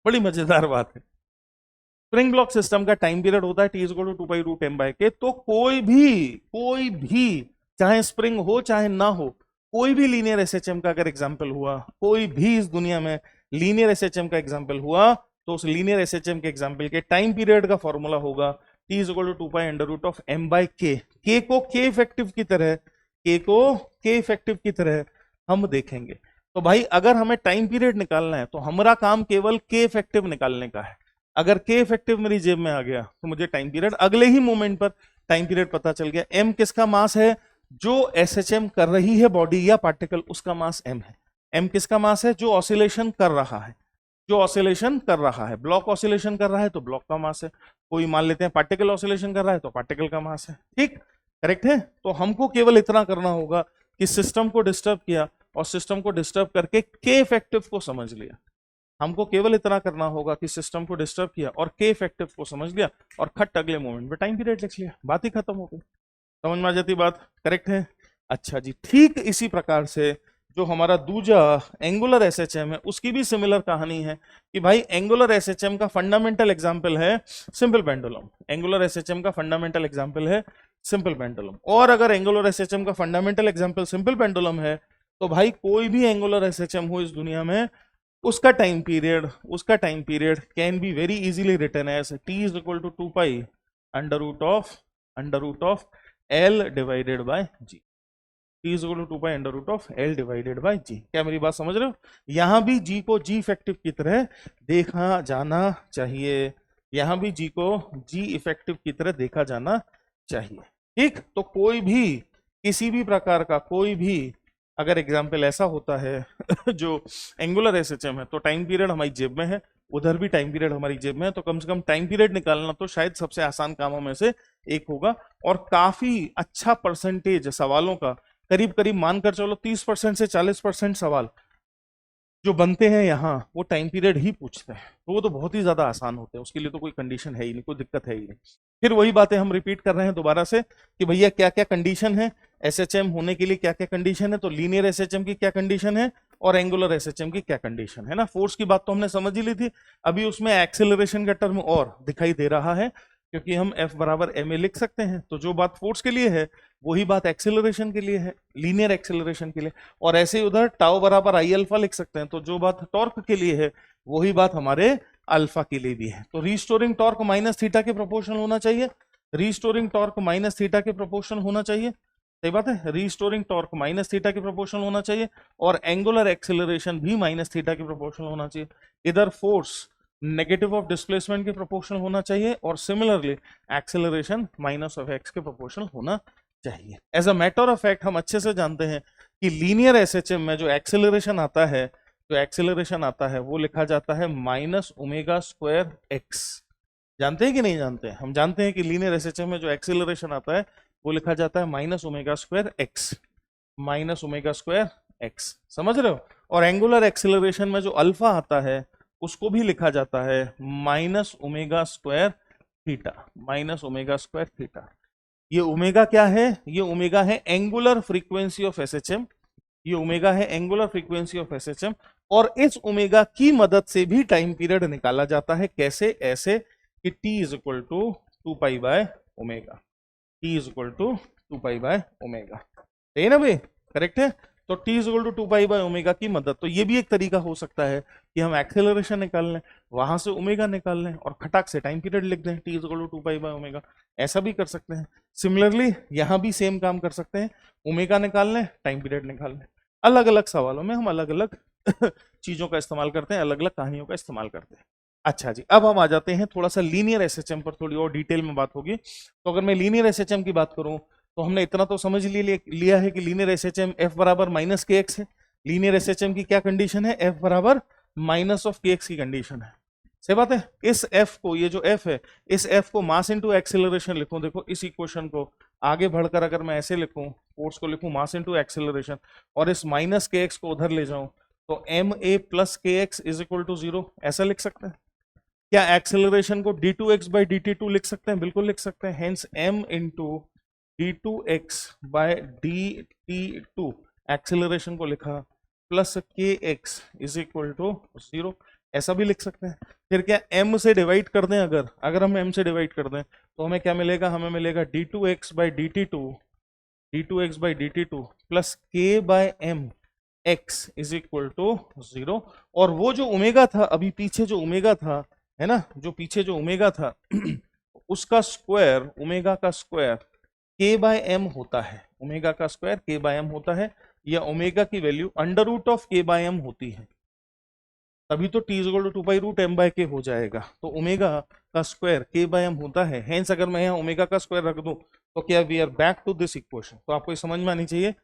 बड़ी मजेदार बात है। स्प्रिंग ब्लॉक सिस्टम का टाइम पीरियड होता है t is equal to 2 pi root m by k। तो कोई भी चाहे स्प्रिंग हो चाहे ना हो, कोई भी लीनियर एसएचएम का अगर एग्जांपल हुआ, कोई भी इस दुनिया में लीनियर एसएचएम का एग्जांपल हुआ, तो उस लीनियर एसएचएम के एग्जांपल के टाइम पीरियड का फॉर्मूला होगा t is equal to 2 pi under root of m by k। k को k इफेक्टिव की तरह, k को k इफेक्टिव की तरह हम देखेंगे। तो भाई अगर हमें टाइम पीरियड निकालना है तो हमारा काम केवल k इफेक्टिव निकालने का है। अगर k इफेक्टिव मेरी जेब में आ गया तो मुझे टाइम पीरियड अगले ही मोमेंट पर टाइम पीरियड पता चल गया। m किसका मास है, जो एसएचएम कर रही है बॉडी या पार्टिकल, उसका मास m है। m किसका मास है, जो ऑसिलेशन कर रहा है, जो ऑसिलेशन कर रहा है। ब्लॉक ऑसिलेशन कर रहा है तो ब्लॉक का मास है, कोई मान लेते हैं पार्टिकल ऑसिलेशन कर रहा है तो पार्टिकल का मास है। ठीक, करेक्ट है। तो हमको केवल इतना करना होगा कि सिस्टम को डिस्टर्ब किया और सिस्टम को डिस्टर्ब करके के इफेक्टिव को समझ लिया। हमको केवल इतना करना होगा कि सिस्टम को डिस्टर्ब किया और के इफेक्टिव को समझ लिया और खट अगले मोमेंट में टाइम पीरियड लिख लिया, बात ही खत्म हो गई। समझ में आ जाती बात, करेक्ट है। अच्छा जी, ठीक इसी प्रकार से जो हमारा दूजा एंगुलर एसएचएम है, उसकी भी सिमिलर कहानी है कि भाई एंगुलर एसएचएम का फंडामेंटल एग्जांपल है सिंपल पेंडुलम। एंगुलर एसएचएम का फंडामेंटल एग्जांपल है सिंपल पेंडुलम। और अगर एंगुलर एसएचएम का फंडामेंटल एग्जांपल सिंपल पेंडुलम है, तो भाई कोई भी एंगुलर एसएचएम हो इस दुनिया में, उसका time period can be very easily written as t is equal to 2 pi under root of l divided by g। t is equal to 2 pi under root of l divided by g। क्या मेरी बात समझ रहे हो? यहां भी g को g effective की तरह देखा जाना चाहिए, यहां भी g को g इफेक्टिव की तरह देखा जाना चाहिए। ठीक, तो कोई भी किसी भी प्रकार का कोई भी अगर एग्जाम्पल ऐसा होता है जो एंगुलर एसएचएम है, तो टाइम पीरियड हमारी जेब में है, उधर भी टाइम पीरियड हमारी जेब में है, तो कम से कम टाइम पीरियड निकालना तो शायद सबसे आसान कामों में से एक होगा। और काफी अच्छा परसेंटेज सवालों का, करीब करीब मानकर चलो 30% से 40% सवाल जो बनते हैं यहाँ वो टाइम पीरियड ही पूछते हैं, तो वो तो बहुत ही ज्यादा आसान होते हैं, उसके लिए तो कोई कंडीशन है ही नहीं, कोई दिक्कत है ही नहीं। फिर वही बातें हम रिपीट कर रहे हैं दोबारा से कि भैया क्या क्या कंडीशन है एसएचएम होने के लिए, क्या क्या कंडीशन है। तो लीनियर एसएचएम की क्या कंडीशन है और एंगुलर एसएचएम की क्या कंडीशन है ना। फोर्स की बात तो हमने समझ ही ली थी, अभी उसमें एक्सेलरेशन का टर्म और दिखाई दे रहा है क्योंकि हम F बराबर ma लिख सकते हैं। तो जो बात फोर्स के लिए है वही बात एक्सेलरेशन के लिए है, लीनियर एक्सेलरेशन के लिए। और ऐसे ही उधर टाउ बराबर आई अल्फा लिख सकते हैं, तो जो बात टॉर्क के लिए है वही बात हमारे अल्फा के लिए भी है। तो रीस्टोरिंग टॉर्क माइनस थीटा के प्रोपोर्शनल होना चाहिए, रीस्टोरिंग टॉर्क माइनस थीटा के प्रोपोर्शनल होना चाहिए, सही बात है। रीस्टोरिंग टॉर्क माइनस थीटा के प्रोपोर्शनल होना चाहिए और एंगुलर एक्सेलरेशन भी माइनस थीटा के प्रोपोर्शनल होना चाहिए। इधर फोर्स नेगेटिव ऑफ डिस्प्लेसमेंट के प्रोपोर्शनल होना चाहिए और similarly acceleration minus of X के प्रोपोर्शनल होना चाहिए। As a matter of fact हम अच्छे से जानते हैं कि लीनियर एसएचएम में जो एक्सेलरेशन आता है वो लिखा जाता है माइनस ओमेगा स्क्वायर एक्स। जानते हैं कि नहीं जानते हैं? हम जानते हैं कि लीनियर एसएचएम में जो एक्सेलरेशन आता है वो लिखा जाता है माइनस ओमेगा स्क्वायर एक्स, समझ रहे हो। और एंगुलर एक्सेलरेशन में जो अल्फा आता है उसको भी लिखा जाता है माइनस ओमेगा स्क्वायर थीटा। ये ओमेगा क्या है? ये ओमेगा है एंगुलर फ्रीक्वेंसी ऑफ एसएचएम, ये ओमेगा है एंगुलर फ्रीक्वेंसी ऑफ एसएचएम। और इस ओमेगा की मदद से भी टाइम पीरियड निकाला जाता है। कैसे? ऐसे कि t is equal to 2 pi by omega, t is equal to 2 pi by omega, है ना भाई, करेक्ट है। तो t is equal to 2 pi by omega की मदद, तो ये भी एक तरीका हो सकता है कि हम एक्सेलरेशन निकाल लें, वहां से ओमेगा निकाल लें और खटाक से टाइम पीरियड लिख दें t is equal to 2 pi by omega, ऐसा भी कर सकते हैं। सिमिलरली यहाँ भी सेम काम कर सकते हैं, ओमेगा निकाल लें, टाइम पीरियड निकाल लें। अलग अलग सवालों में हम अलग अलग चीजों का इस्तेमाल करते हैं, अलग अलग कहानियों का इस्तेमाल करते हैं। अच्छा जी, अब हम आ जाते हैं थोड़ा सा लीनियर एसएचएम पर, थोड़ी और डिटेल में बात होगी। तो अगर मैं लीनियर एसएचएम की बात करूं तो हमने इतना तो समझ लिया है कि लीनियर एसएचएम F बराबर माइनस के एक्स है। लीनियर एसएचएम की क्या कंडीशन है? F बराबर माइनस ऑफ के एक्स की कंडीशन है, सही बात है। इस F को, ये जो F है, इस F को मास इनटू एक्सेलरेशन लिखो। देखो इस इक्वेशन को आगे बढ़कर अगर मैं ऐसे लिखूं, फोर्स को लिखूं मास इनटू एक्सेलरेशन, और इस माइनस के एक्स को उधर ले जाऊं, तो एम ए प्लस के एक्स इज इक्वल टू 0, ऐसा लिख सकते हैं। क्या एक्सेलरेशन को d2x बाई dt2 लिख सकते हैं? बिल्कुल लिख सकते हैं। Hence m into d2x by dt2 acceleration को लिखा, प्लस के एक्स इज इक्वल टू 0, ऐसा भी लिख सकते हैं। फिर क्या m से डिवाइड कर दें, अगर हम m से डिवाइड कर दें तो हमें क्या मिलेगा? हमें मिलेगा d2x by dt2 plus k by m x is equal to 0। और वो जो ओमेगा था, अभी पीछे जो ओमेगा था, है ना, जो पीछे जो ओमेगा था उसका स्क्वायर, ओमेगा का स्क्वायर k बाय एम होता है, ओमेगा का स्क्वायर k बाय एम होता है, या ओमेगा की value under root of k by m होती है, तभी तो t is equal to 2 pi root m by k हो जाएगा। तो ओमेगा का स्क्वायर k बाय एम होता है। हेंस अगर मैं यहाँ ओमेगा का स्क्वायर रख दूं तो क्या we are back to this equation. तो आपको समझ में आनी चाहिए,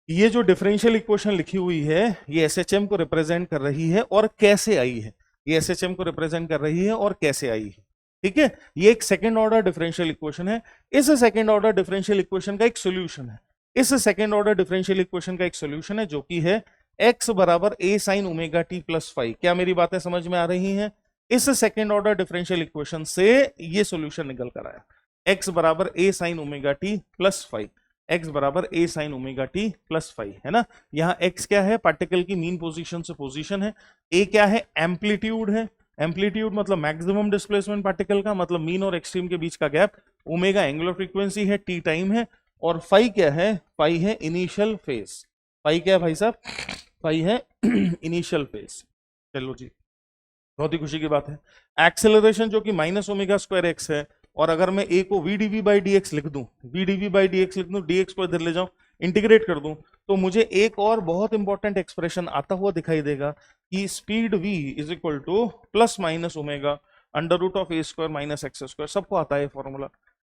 ये जो डिफरेंशियल इक्वेशन लिखी हुई है ये एसएचएम को रिप्रेजेंट कर रही है और कैसे आई है, ये एसएचएम को रिप्रेजेंट कर रही है और कैसे आई है। ठीक है, ये एक सेकंड ऑर्डर डिफरेंशियल इक्वेशन है। इस सेकंड ऑर्डर डिफरेंशियल इक्वेशन का एक सॉल्यूशन है, इस सेकंड ऑर्डर डिफरेंशियल इक्वेशन का एक सॉल्यूशन है जो कि है x बराबर a sin omega t plus five. क्या मेरी बातें समझ में आ रही हैं? इस सेकंड ऑर्डर डिफरेंशियल इक्वेशन से ये सॉल्यूशन निकल कर आया, x बराबर a sin omega t plus five, x बराबर a sin omega t plus five, है ना। यहाँ x क्या है? पार्टिकल की मीन पोजीशन से पोजीशन है। a क्या है? एम्पलीट्यूड है, एम्पलीट्यूड मतलब मैक्सिमम डिस्प्लेसमेंट पार्टिकल का, मतलब मीन और एक्सट्रीम के बीच का गैप। ओमेगा एंगुलर फ्रीक्वेंसी है, t टाइम है, और फाई क्या है? फाई है इनिशियल फेज। फाई क्या है भाई साहब? फाई है इनिशियल फेज। चलो जी, बहुत ही खुशी की बात है। एक्सेलरेशन जो कि माइनस ओमेगा स्क्वायर एक्स है, और अगर मैं a को v dv by d x लिख दूं, v dv by d x लिख दूं, dx को इधर ले जाऊं, इंटीग्रेट कर दूं, तो मुझे एक और बहुत इंपॉर्टेंट एक्सप्रेशन आता हुआ दिखाई देगा कि speed v is equal to plus minus omega under root of a square minus x square. सबको आता है फॉर्मूला।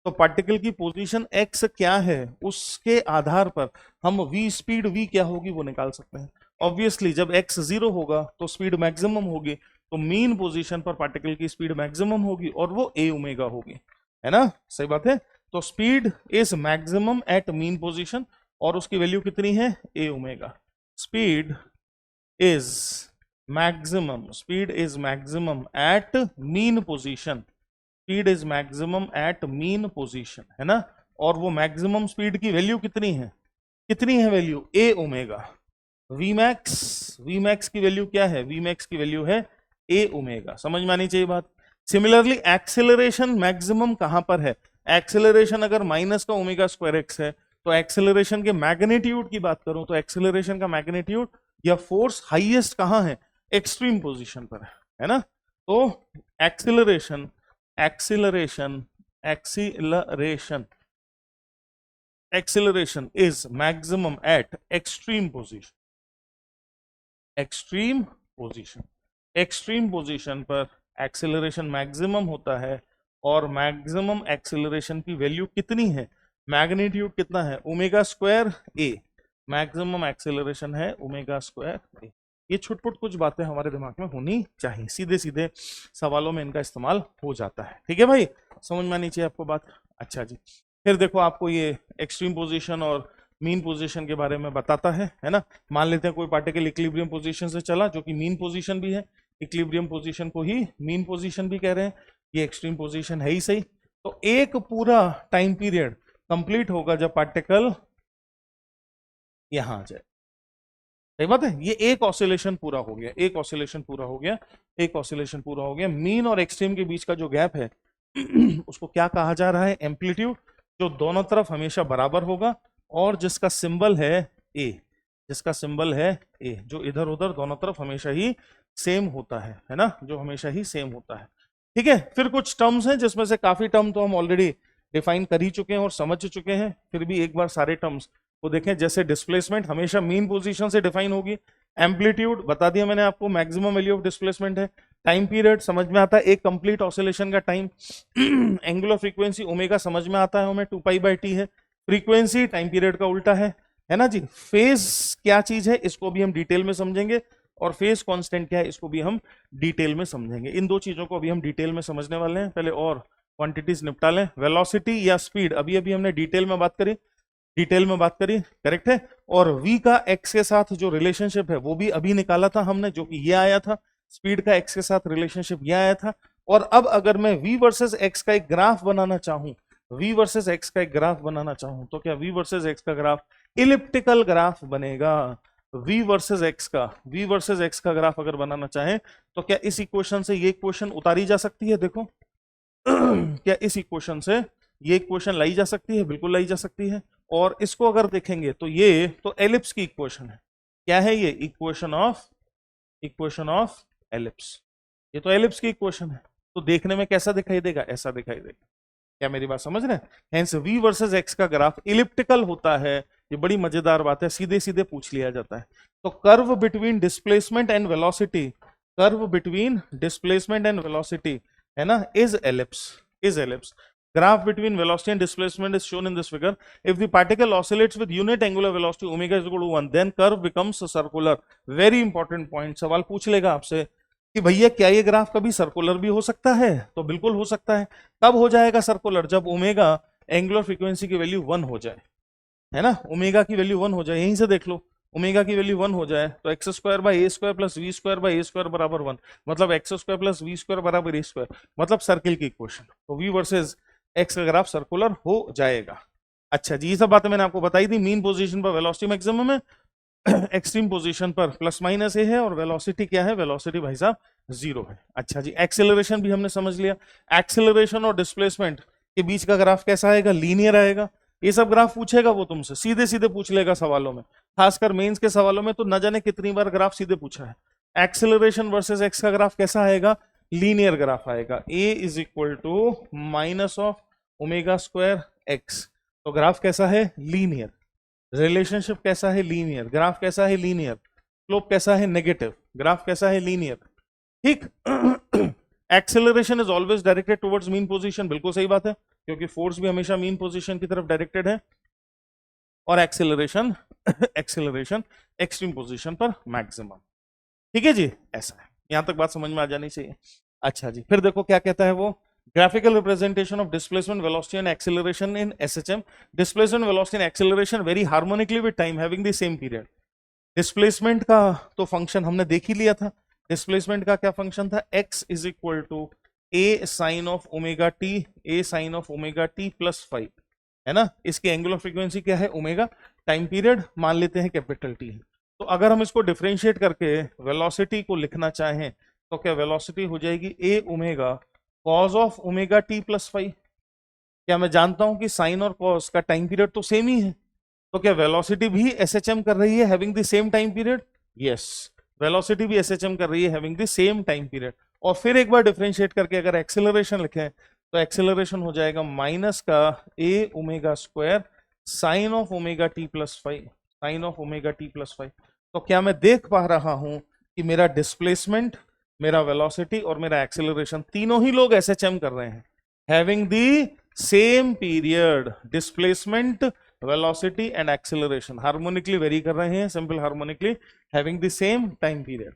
तो पार्टिकल की पोजीशन x क्या है उसके आधार पर हम v स्पीड v क्या होगी वो निकाल सकते हैं। ऑब्वियसली जब x 0 होगा तो स्पीड मैक्सिमम होगी, तो मीन पोजीशन पर पार्टिकल की स्पीड मैक्सिमम होगी और वो a ओमेगा होगी, है ना। सही बात है। तो speed is maximum at mean position, और उसकी वैल्यू कितनी है? a omega. Speed is maximum at mean position, speed is maximum at mean position, है ना। और वो मैक्सिमम स्पीड की वैल्यू कितनी है? कितनी है वैल्यू? a omega. Vmax की वैल्यू क्या है? Vmax की वैल्यू है a ओमेगा। समझ में आनी चाहिए बात। सिमिलरली एक्सेलरेशन मैक्सिमम कहां पर है? एक्सेलरेशन अगर माइनस का ओमेगा स्क्वायर एक्स है, तो एक्सेलरेशन के मैग्नीट्यूड की बात करूं तो एक्सेलरेशन का मैग्नीट्यूड या फोर्स हाईएस्ट कहां है? एक्सट्रीम पोजीशन पर है ना। तो acceleration is maximum at extreme position, extreme position पर एक्सेलरेशन मैक्सिमम होता है, और मैक्सिमम एक्सेलरेशन की वैल्यू कितनी है? मैग्नीट्यूड कितना है? ओमेगा स्क्वायर ए। मैक्सिमम एक्सेलरेशन है ओमेगा स्क्वायर ए। ये छुटपुट कुछ बातें हमारे दिमाग में होनी चाहिए, सीधे सीधे सवालों में इनका इस्तेमाल हो जाता है। ठीक है भाई, समझ में आनी चाहिए आपको बात। अच्छा जी, फिर देखो आपको ये एक्सट्रीम पोजीशन और मीन पोजीशन के बारे में बताता है ना। मान लेते हैं कोई पार्टिकल इक्विलिब्रियम पोजीशन से चला, जो कि मीन पोजीशन भी है, इक्विलिब्रियम पोजीशन को ही मीन पोजीशन भी कह रहे हैं, ये एक्सट्रीम पोजीशन है ही सही। तो एक पूरा टाइम पीरियड कंप्लीट होगा जब पार्टिकल यहां आ जाए। सही बात है। ये एक ऑसिलेशन पूरा हो गया, एक ऑसिलेशन पूरा हो गया। मीन और एक्सट्रीम के बीच का जो गैप है उसको क्या कहा जा रहा है? एम्पलीट्यूड, जो दोनों तरफ हमेशा बराबर होगा और जिसका सिंबल है ए, जो इधर उधर दोनों तरफ हमेशा ही सेम होता है ना, जो हमेशा ही सेम होता है। ठीक है, फिर कुछ टर्म्स हैं जिसमें से काफी टर्म तो हम ऑलरेडी डिफाइन कर ही चुके हैं और समझ चुके हैं, फिर भी एक बार सारे टर्म्स को देखें। जैसे डिस्प्लेसमेंट हमेशा मीन पोजीशन से डिफाइन होगी, एम्पलीट्यूड बता दिया मैंने आपको, मैक्सिमम वैल्यू ऑफ डिस्प्लेसमेंट है। टाइम पीरियड समझ में आता है, एक कंप्लीट ऑसिलेशन का टाइम। एंगुलर फ्रीक्वेंसी ओमेगा समझ में आता है हमें, 2 पाई बाई टी है। फ्रीक्वेंसी टाइम पीरियड का उल्टा है ना जी। फेज क्या चीज है इसको भी हम डिटेल में समझेंगे, और फेज कांस्टेंट क्या है इसको भी हम डिटेल में समझेंगे। इन दो चीजों को अभी हम डिटेल में समझने वाले हैं। पहले और क्वांटिटीज निपटा लें। वेलोसिटी या स्पीड अभी अभी हमने डिटेल में बात करी, करेक्ट है। और v का x के साथ जो रिलेशनशिप है वो भी अभी निकाला था हमने, जो कि ये आया था। स्पीड का x के साथ रिलेशनशिप ये आया था। और अब अगर मैं v वर्सेस x का एक ग्राफ बनाना चाहूं, तो क्या v वर्सेस x का ग्राफ इलिप्टिकल ग्राफ बनेगा? v वर्सेस x का ग्राफ अगर बनाना चाहें तो क्या इस इक्वेशन से ये इक्वेशन उतारी जा सकती है? देखो क्या इस इक्वेशन से ये इक्वेशन लाई जा सकती है? बिल्कुल लाई जा सकती है। और इसको अगर देखेंगे तो ये तो एलिप्स की इक्वेशन है। क्या है ये? Equation of ellipse. ये तो एलिप्स की इक्वेशन है। तो देखने में कैसा दिखाई देगा? ऐसा दिखाई देगा। क्या मेरी बात समझ रहे हैं? हेंस v वर्सेस x का ग्राफ इलिप्टिकल होता है। ये बड़ी मजेदार बात है, सीधे सीधे पूछ लिया जाता है। तो curve between displacement and velocity, है ना, is ellipse. Graph between velocity and displacement is shown in this figure. If the particle oscillates with unit angular velocity omega is equal to 1, then curve becomes circular. Very important point. सवाल पूछ लेगा आपसे कि भैया क्या ये graph कभी circular भी हो सकता है? तो बिल्कुल हो सकता है। कब हो जाएगा सर्कुलर? जब ओमेगा एंगुलर फ्रीक्वेंसी की वैल्यू 1 हो जाए, है ना, ओमेगा की वैल्यू 1 हो जाए। यहीं से देख लो, ओमेगा की वैल्यू 1 हो जाए तो x square by a square plus v square by a square बराबर 1, मतलब x square plus v square बराबर ए स्क्वायर, मतलब सर्किल की इक्वेशन। तो वी वर्सेज एक्स का ग्राफ सर्कुलर हो जाएगा। अच्छा जी, ये सब बातें मैंने आपको बताई थी। मीन पोजीशन पर वेलोसिटी मैक्सिमम है, एक्सट्रीम पोजीशन पर प्लस माइनस ए है, और वेलोसिटी क्या है? वेलोसिटी भाई साहब 0 है। अच्छा जी, एक्सेलरेशन भी हमने समझ लिया। एक्सेलरेशन और डिस्प्लेसमेंट के बीच का ग्राफ कैसा आएगा? लीनियर आएगा। ये सब ग्राफ पूछेगा वो तुमसे, सीधे सीधे पूछ लेगा सवालों में, खासकर मेंस के सवालों में तो न जाने कितनी बार ग्राफ सीधे पूछा है। एक्सेलरेशन वर्सेस एक्स का ग्राफ कैसा आएगा? लीनियर ग्राफ आएगा। A is equal to minus of omega square x. तो ग्राफ कैसा है? लीनियर। रिलेशनशिप कैसा है? लीनियर। ग्राफ कैसा है? लीनियर। स्लोप कैसा है? नेगेटिव। ग्राफ कैसा है? लीनियर। ठीक। Acceleration is always directed towards mean position, बिल्कुल सही बात है, क्योंकि फोर्स भी हमेशा मीन पोजीशन की तरफ डायरेक्टेड है। और एक्सेलरेशन एक्सट्रीम पोजीशन पर मैक्सिमम। ठीक है जी, ऐसा है। यहां तक बात समझ में आ जानी चाहिए। अच्छा जी, फिर देखो क्या कहता है वो। Graphical representation of displacement, velocity and acceleration in SHM. Displacement, velocity and acceleration very harmonically with time having the same period. Displacement का तो फंक्शन हमने देख ही लिया था। डिस्प्लेसमेंट का क्या फंक्शन था? x is equal to a sine of omega t plus 5, है ना। इसकी एंगुलर फ्रीक्वेंसी क्या है? ओमेगा। टाइम पीरियड मान लेते हैं कैपिटल टी। तो अगर हम इसको डिफरेंशिएट करके वेलोसिटी को लिखना चाहें तो क्या वेलोसिटी हो जाएगी? A omega cos of omega t plus 5। क्या मैं जानता हूं कि साइन और कॉस का टाइम पीरियड तो सेम ही है, तो क्या वेलोसिटी भी एसएचएम कर रही है having the same time period? Yes, velocity भी एसएचएम कर रही है having the same time period. और फिर एक बार डिफरेंशिएट करके अगर एक्सेलरेशन लिखें तो एक्सेलरेशन हो जाएगा माइनस का a omega square sine of omega t plus 5। तो क्या मैं देख पा रहा हूं कि मेरा डिस्प्लेसमेंट, मेरा वेलोसिटी और मेरा एक्सेलरेशन तीनों ही लोग एसएचएम कर रहे हैं having the same period. Displacement, velocity and acceleration harmonically very कर रहे हैं, simple harmonically having the same time period.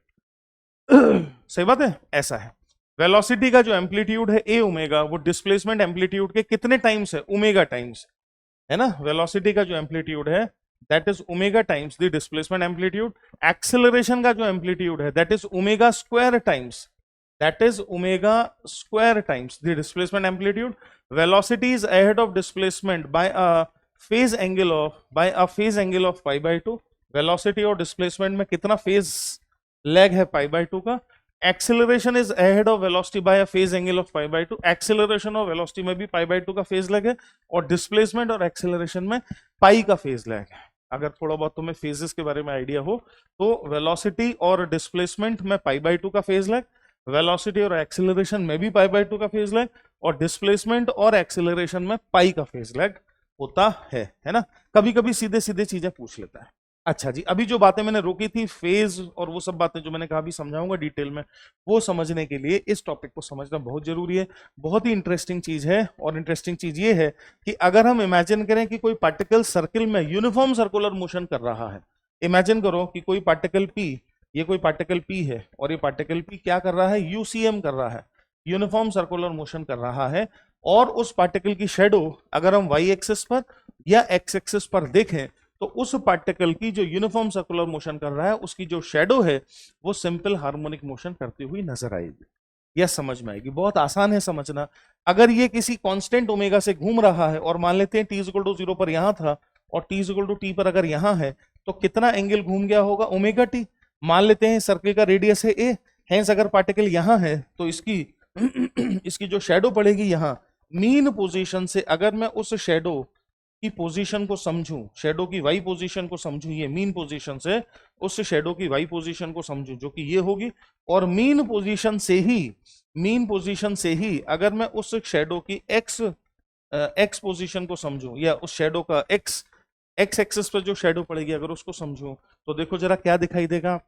सही बात है, ऐसा है। वेलोसिटी का जो एम्पलीट्यूड है ए ओमेगा, वो डिस्प्लेसमेंट एम्पलीट्यूड के कितने टाइम्स है? ओमेगा टाइम्स, है ना। वेलोसिटी का जो एम्पलीट्यूड है that is omega times the displacement amplitude. Acceleration का जो एम्पलीट्यूड है that is omega square times the displacement amplitude. Velocity is ahead of displacement by a phase angle of pi by 2. Velocity और displacement में कितना phase lag है? pi by 2 का। Acceleration is ahead of velocity by a phase angle of pi by 2. Acceleration और velocity में भी pi by 2 का phase lag है, और displacement और acceleration में pi का phase lag है। अगर थोड़ा बहुत तुम्हें phases के बारे में आइडिया हो तो velocity और displacement में pi by 2 का phase lag, वेलोसिटी और एक्सेलरेशन में भी पाई बाय 2 का फेज लैग, और डिस्प्लेसमेंट और एक्सेलरेशन में पाई का फेज लैग होता है ना। कभी कभी सीधे सीधे चीजें पूछ लेता है। अच्छा जी, अभी जो बातें मैंने रोकी थी फेज और वो सब बातें जो मैंने कहा भी समझाऊंगा डिटेल में, वो समझने के लिए इस टॉपिक को समझना बहुत जरूरी है। बहुत ही इंटरेस्टिंग चीज है, और इंटरेस्टिंग चीज ये है कि अगर हम इमेजिन करें कि कोई पार्टिकल सर्किल में यूनिफॉर्म सर्कुलर मोशन कर रहा है। इमेजिन करो कि कोई पार्टिकल पी, ये कोई पार्टिकल पी है, और ये पार्टिकल पी क्या कर रहा है? यूसीएम कर रहा है, यूनिफॉर्म सर्कुलर मोशन कर रहा है। और उस पार्टिकल की शेडो अगर हम वाई एक्सिस पर या एक्स एक्सिस पर देखें तो उस पार्टिकल की जो यूनिफॉर्म सर्कुलर मोशन कर रहा है उसकी जो शेडो है वो सिंपल हार्मोनिक मोशन करती हुई नजर आएगी। यह समझ में आएगी, बहुत आसान है समझना। अगर ये किसी कांस्टेंट ओमेगा से घूम रहा है और मान लेते हैं t इक्वल टू 0 पर यहां था और t इक्वल टू t पर अगर यहां है तो कितना एंगल घूम गया होगा, ओमेगा टी। मान लेते हैं सर्कल का रेडियस है a, हेंस अगर पार्टिकल यहां है तो इसकी इसकी जो शेडो पड़ेगी यहां मीन पोजीशन से, अगर मैं उस शेडो की पोजीशन को समझूं, शेडो की वाई पोजीशन को समझूं, ये मीन पोजीशन से उस शेडो की वाई पोजीशन को समझूं जो कि ये होगी, और मीन पोजीशन से ही अगर मैं उस शेडो की एक्स पोजीशन को समझूं या उस शेडो का एक्स एक्सिस पर जो शेडो पड़ेगी अगर उसको समझूं तो देखो जरा क्या दिखाई देगा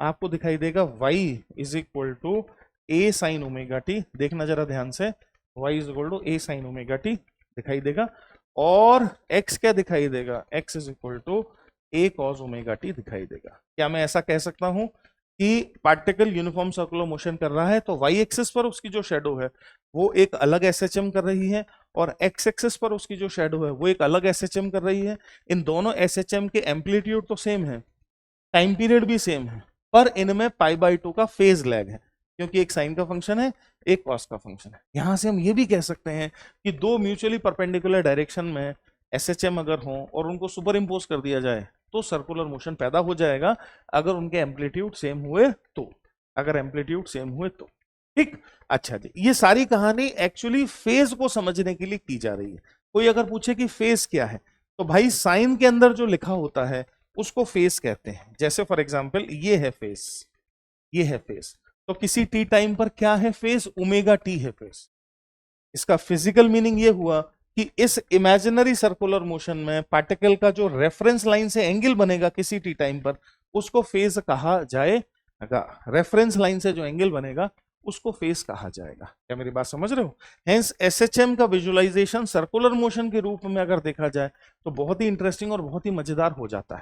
आपको दिखाई देगा y is equal to a sine omega t. देखना जरा ध्यान से, y is equal to a sine omega t दिखाई देगा, और x क्या दिखाई देगा, x is equal to a cos omega t दिखाई देगा। क्या मैं ऐसा कह सकता हूं कि पार्टिकल यूनिफॉर्म सर्कुलर मोशन कर रहा है तो y एक्सिस पर उसकी जो शेडो है वो एक अलग एसएचएम कर रही है और x एक्सिस पर उसकी जो शेडो है वो एक अलग एसएचएम कर रही है। इन दोनों एसएचएम के एम्पलीट्यूड तो सेम है, टाइम पीरियड भी सेम है, पर इनमें π/2 का फेज लैग है क्योंकि एक साइन का फंक्शन है एक कॉस का फंक्शन है। यहां से हम ये भी कह सकते हैं कि दो म्यूचुअली परपेंडिकुलर डायरेक्शन में एसएचएम अगर हो और उनको सुपर इम्पोज कर दिया जाए तो सर्कुलर मोशन पैदा हो जाएगा अगर उनके एम्पलीट्यूड सेम हुए तो, अगर एम्पलीट्यूड सेम हुए तो। ठीक, अच्छा जी, ये सारी कहानी एक्चुअली फेज को समझने के लिए की जा रही है। कोई अगर पूछे कि फेज क्या है तो भाई साइन के अंदर जो लिखा होता है उसको फेज कहते हैं। जैसे फॉर एग्जांपल ये है फेज, ये है फेज, तो किसी टी टाइम पर क्या है फेज, ओमेगा टी है फेज। इसका फिजिकल मीनिंग ये हुआ कि इस इमेजिनरी सर्कुलर मोशन में पार्टिकल का जो रेफरेंस लाइन से एंगल बनेगा किसी टी टाइम पर उसको फेज कहा जाएगा। रेफरेंस लाइन से जो एंगल बनेगा उसको फेज कहा जाएगा। क्या मेरी बात समझ रहे हो? हेंस एसएचएम का विजुअलाइजेशन सर्कुलर मोशन के रूप में अगर देखा जाए तो बहुत ही इंटरेस्टिंग और बहुत ही मजेदार हो जाता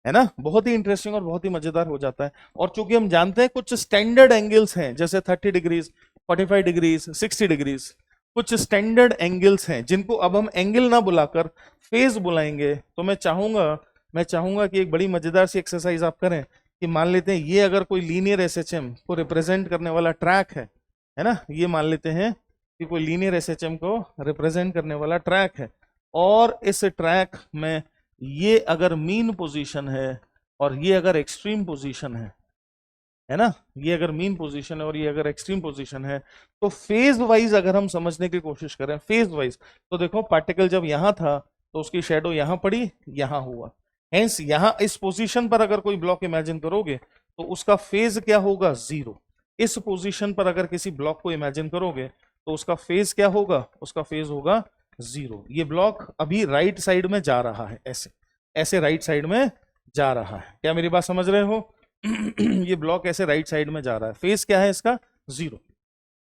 है ना, बहुत ही इंटरेस्टिंग और बहुत ही मजेदार हो जाता है। और चूंकि हम जानते हैं कुछ स्टैंडर्ड एंगल्स हैं जैसे 30 डिग्रीज, 45 डिग्रीज, 60 डिग्रीज, कुछ स्टैंडर्ड एंगल्स हैं जिनको अब हम एंगल ना बुलाकर फेज बुलाएंगे। तो मैं चाहूंगा कि एक बड़ी मजेदार सी एक्सरसाइज आप करें कि मान लेते हैं ये अगर कोई लीनियर एसएचएम को रिप्रेजेंट करने वाला ट्रैक है ना, ये मान लेते हैं कि कोई लीनियर एसएचएम को रिप्रेजेंट करने वाला ट्रैक है और इस ट्रैक में ये अगर मीन पोजीशन है और ये अगर एक्सट्रीम पोजीशन है ना, ये अगर मीन पोजीशन है और ये अगर एक्सट्रीम पोजीशन है तो फेज वाइज अगर हम समझने की कोशिश करें फेज वाइज तो देखो पार्टिकल जब यहां था तो उसकी शेडो यहां पड़ी, यहां हुआ। हेंस यहां इस पोजीशन पर अगर कोई ब्लॉक इमेजिन करोगे तो उसका फेज क्या होगा, जीरो। इस पोजीशन पर अगर किसी ब्लॉक को इमेजिन करोगे तो उसका फेज क्या होगा, उसका फेज होगा जीरो। ये ब्लॉक अभी राइट साइड में जा रहा है, ऐसे ऐसे राइट साइड में जा रहा है। क्या मेरी बात समझ रहे हो? ये ब्लॉक ऐसे राइट साइड में जा रहा है, फेज क्या है इसका, जीरो।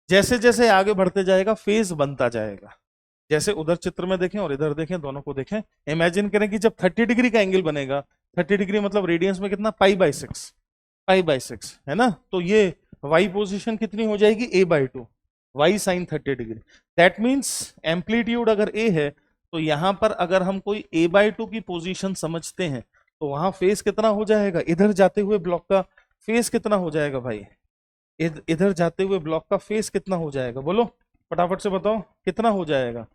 जैसे जैसे आगे बढ़ते जाएगा फेज बनता जाएगा। जैसे उधर चित्र में देखें और इधर देखें, दोनों को देखें, इमेजिन करें कि जब 30 डिग्री का एंगल बनेगा, 30 डिग्री मतलब रेडियंस में कितना, π/6 है ना, तो ये y पोजीशन कितनी हो जाएगी, a/2, y sine 30 degree. That means amplitude अगर a है तो यहां पर अगर हम कोई a/2 की पोजीशन समझते हैं तो वहां फेज कितना हो जाएगा, इधर जाते हुए ब्लॉक का फेज कितना हो जाएगा भाई, इधर जाते हुए ब्लॉक का फेज कितना हो जाएगा, बोलो फटाफट से बताओ कितना हो जाएगा,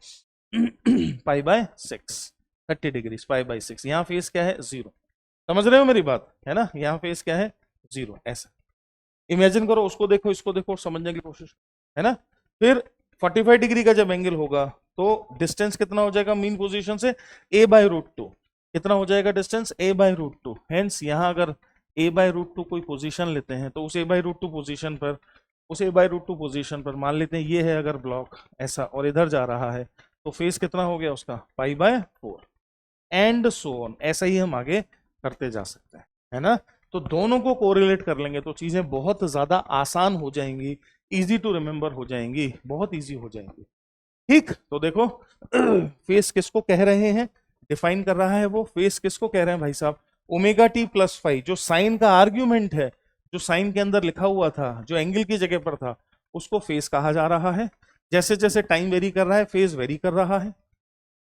π/6, 30 डिग्री, π/6। यहाँ फेज क्या है, जीरो। समझ रहे हो मेरी बात, है ना, यहाँ फेज क्या है, जीरो। ऐसा इमेजिन करो, उसको देखो इसको देखो, समझने की कोशिश, है ना। फिर 45 डिग्री का जब एंगल होगा तो डिस्टेंस कितना हो जाएगा मीन पोजीशन से, a/√2। कितना हो जाएगा डिस्टेंस, a/√2। हेंस यहाँ अगर a/√2 कोई पोजीशन लेते हैं तो उस a/√2 पोजीशन पर, उस a/√2 पोजीशन पर मान लेते हैं ये है अगर ब्लॉक ऐसा और इधर जा रहा है तो फेज कितना हो गया उसका, π/4 एंड सो ऑन। ऐसा ही हम आगे करते जा सकते हैं, है ना। तो दोनों को कोरिलेट कर लेंगे तो चीजें बहुत ज्यादा आसान हो जाएंगी, इजी टू रिमेंबर हो जाएंगी, बहुत इजी हो जाएंगी। ठीक, तो देखो फेस किसको कह रहे हैं, डिफाइन कर रहा है वो, फेस किसको कह रहे हैं भाई साहब, ओमेगा टी प्लस फाई, जो साइन का आर्ग्यूमेंट है, जो साइन के अंदर लिखा हुआ था, जो एंगल की जगह पर था, उसको फेस कहा जा रहा है। जैसे जैसे टाइम वेरी कर रहा है फेज वेरी कर रहा है,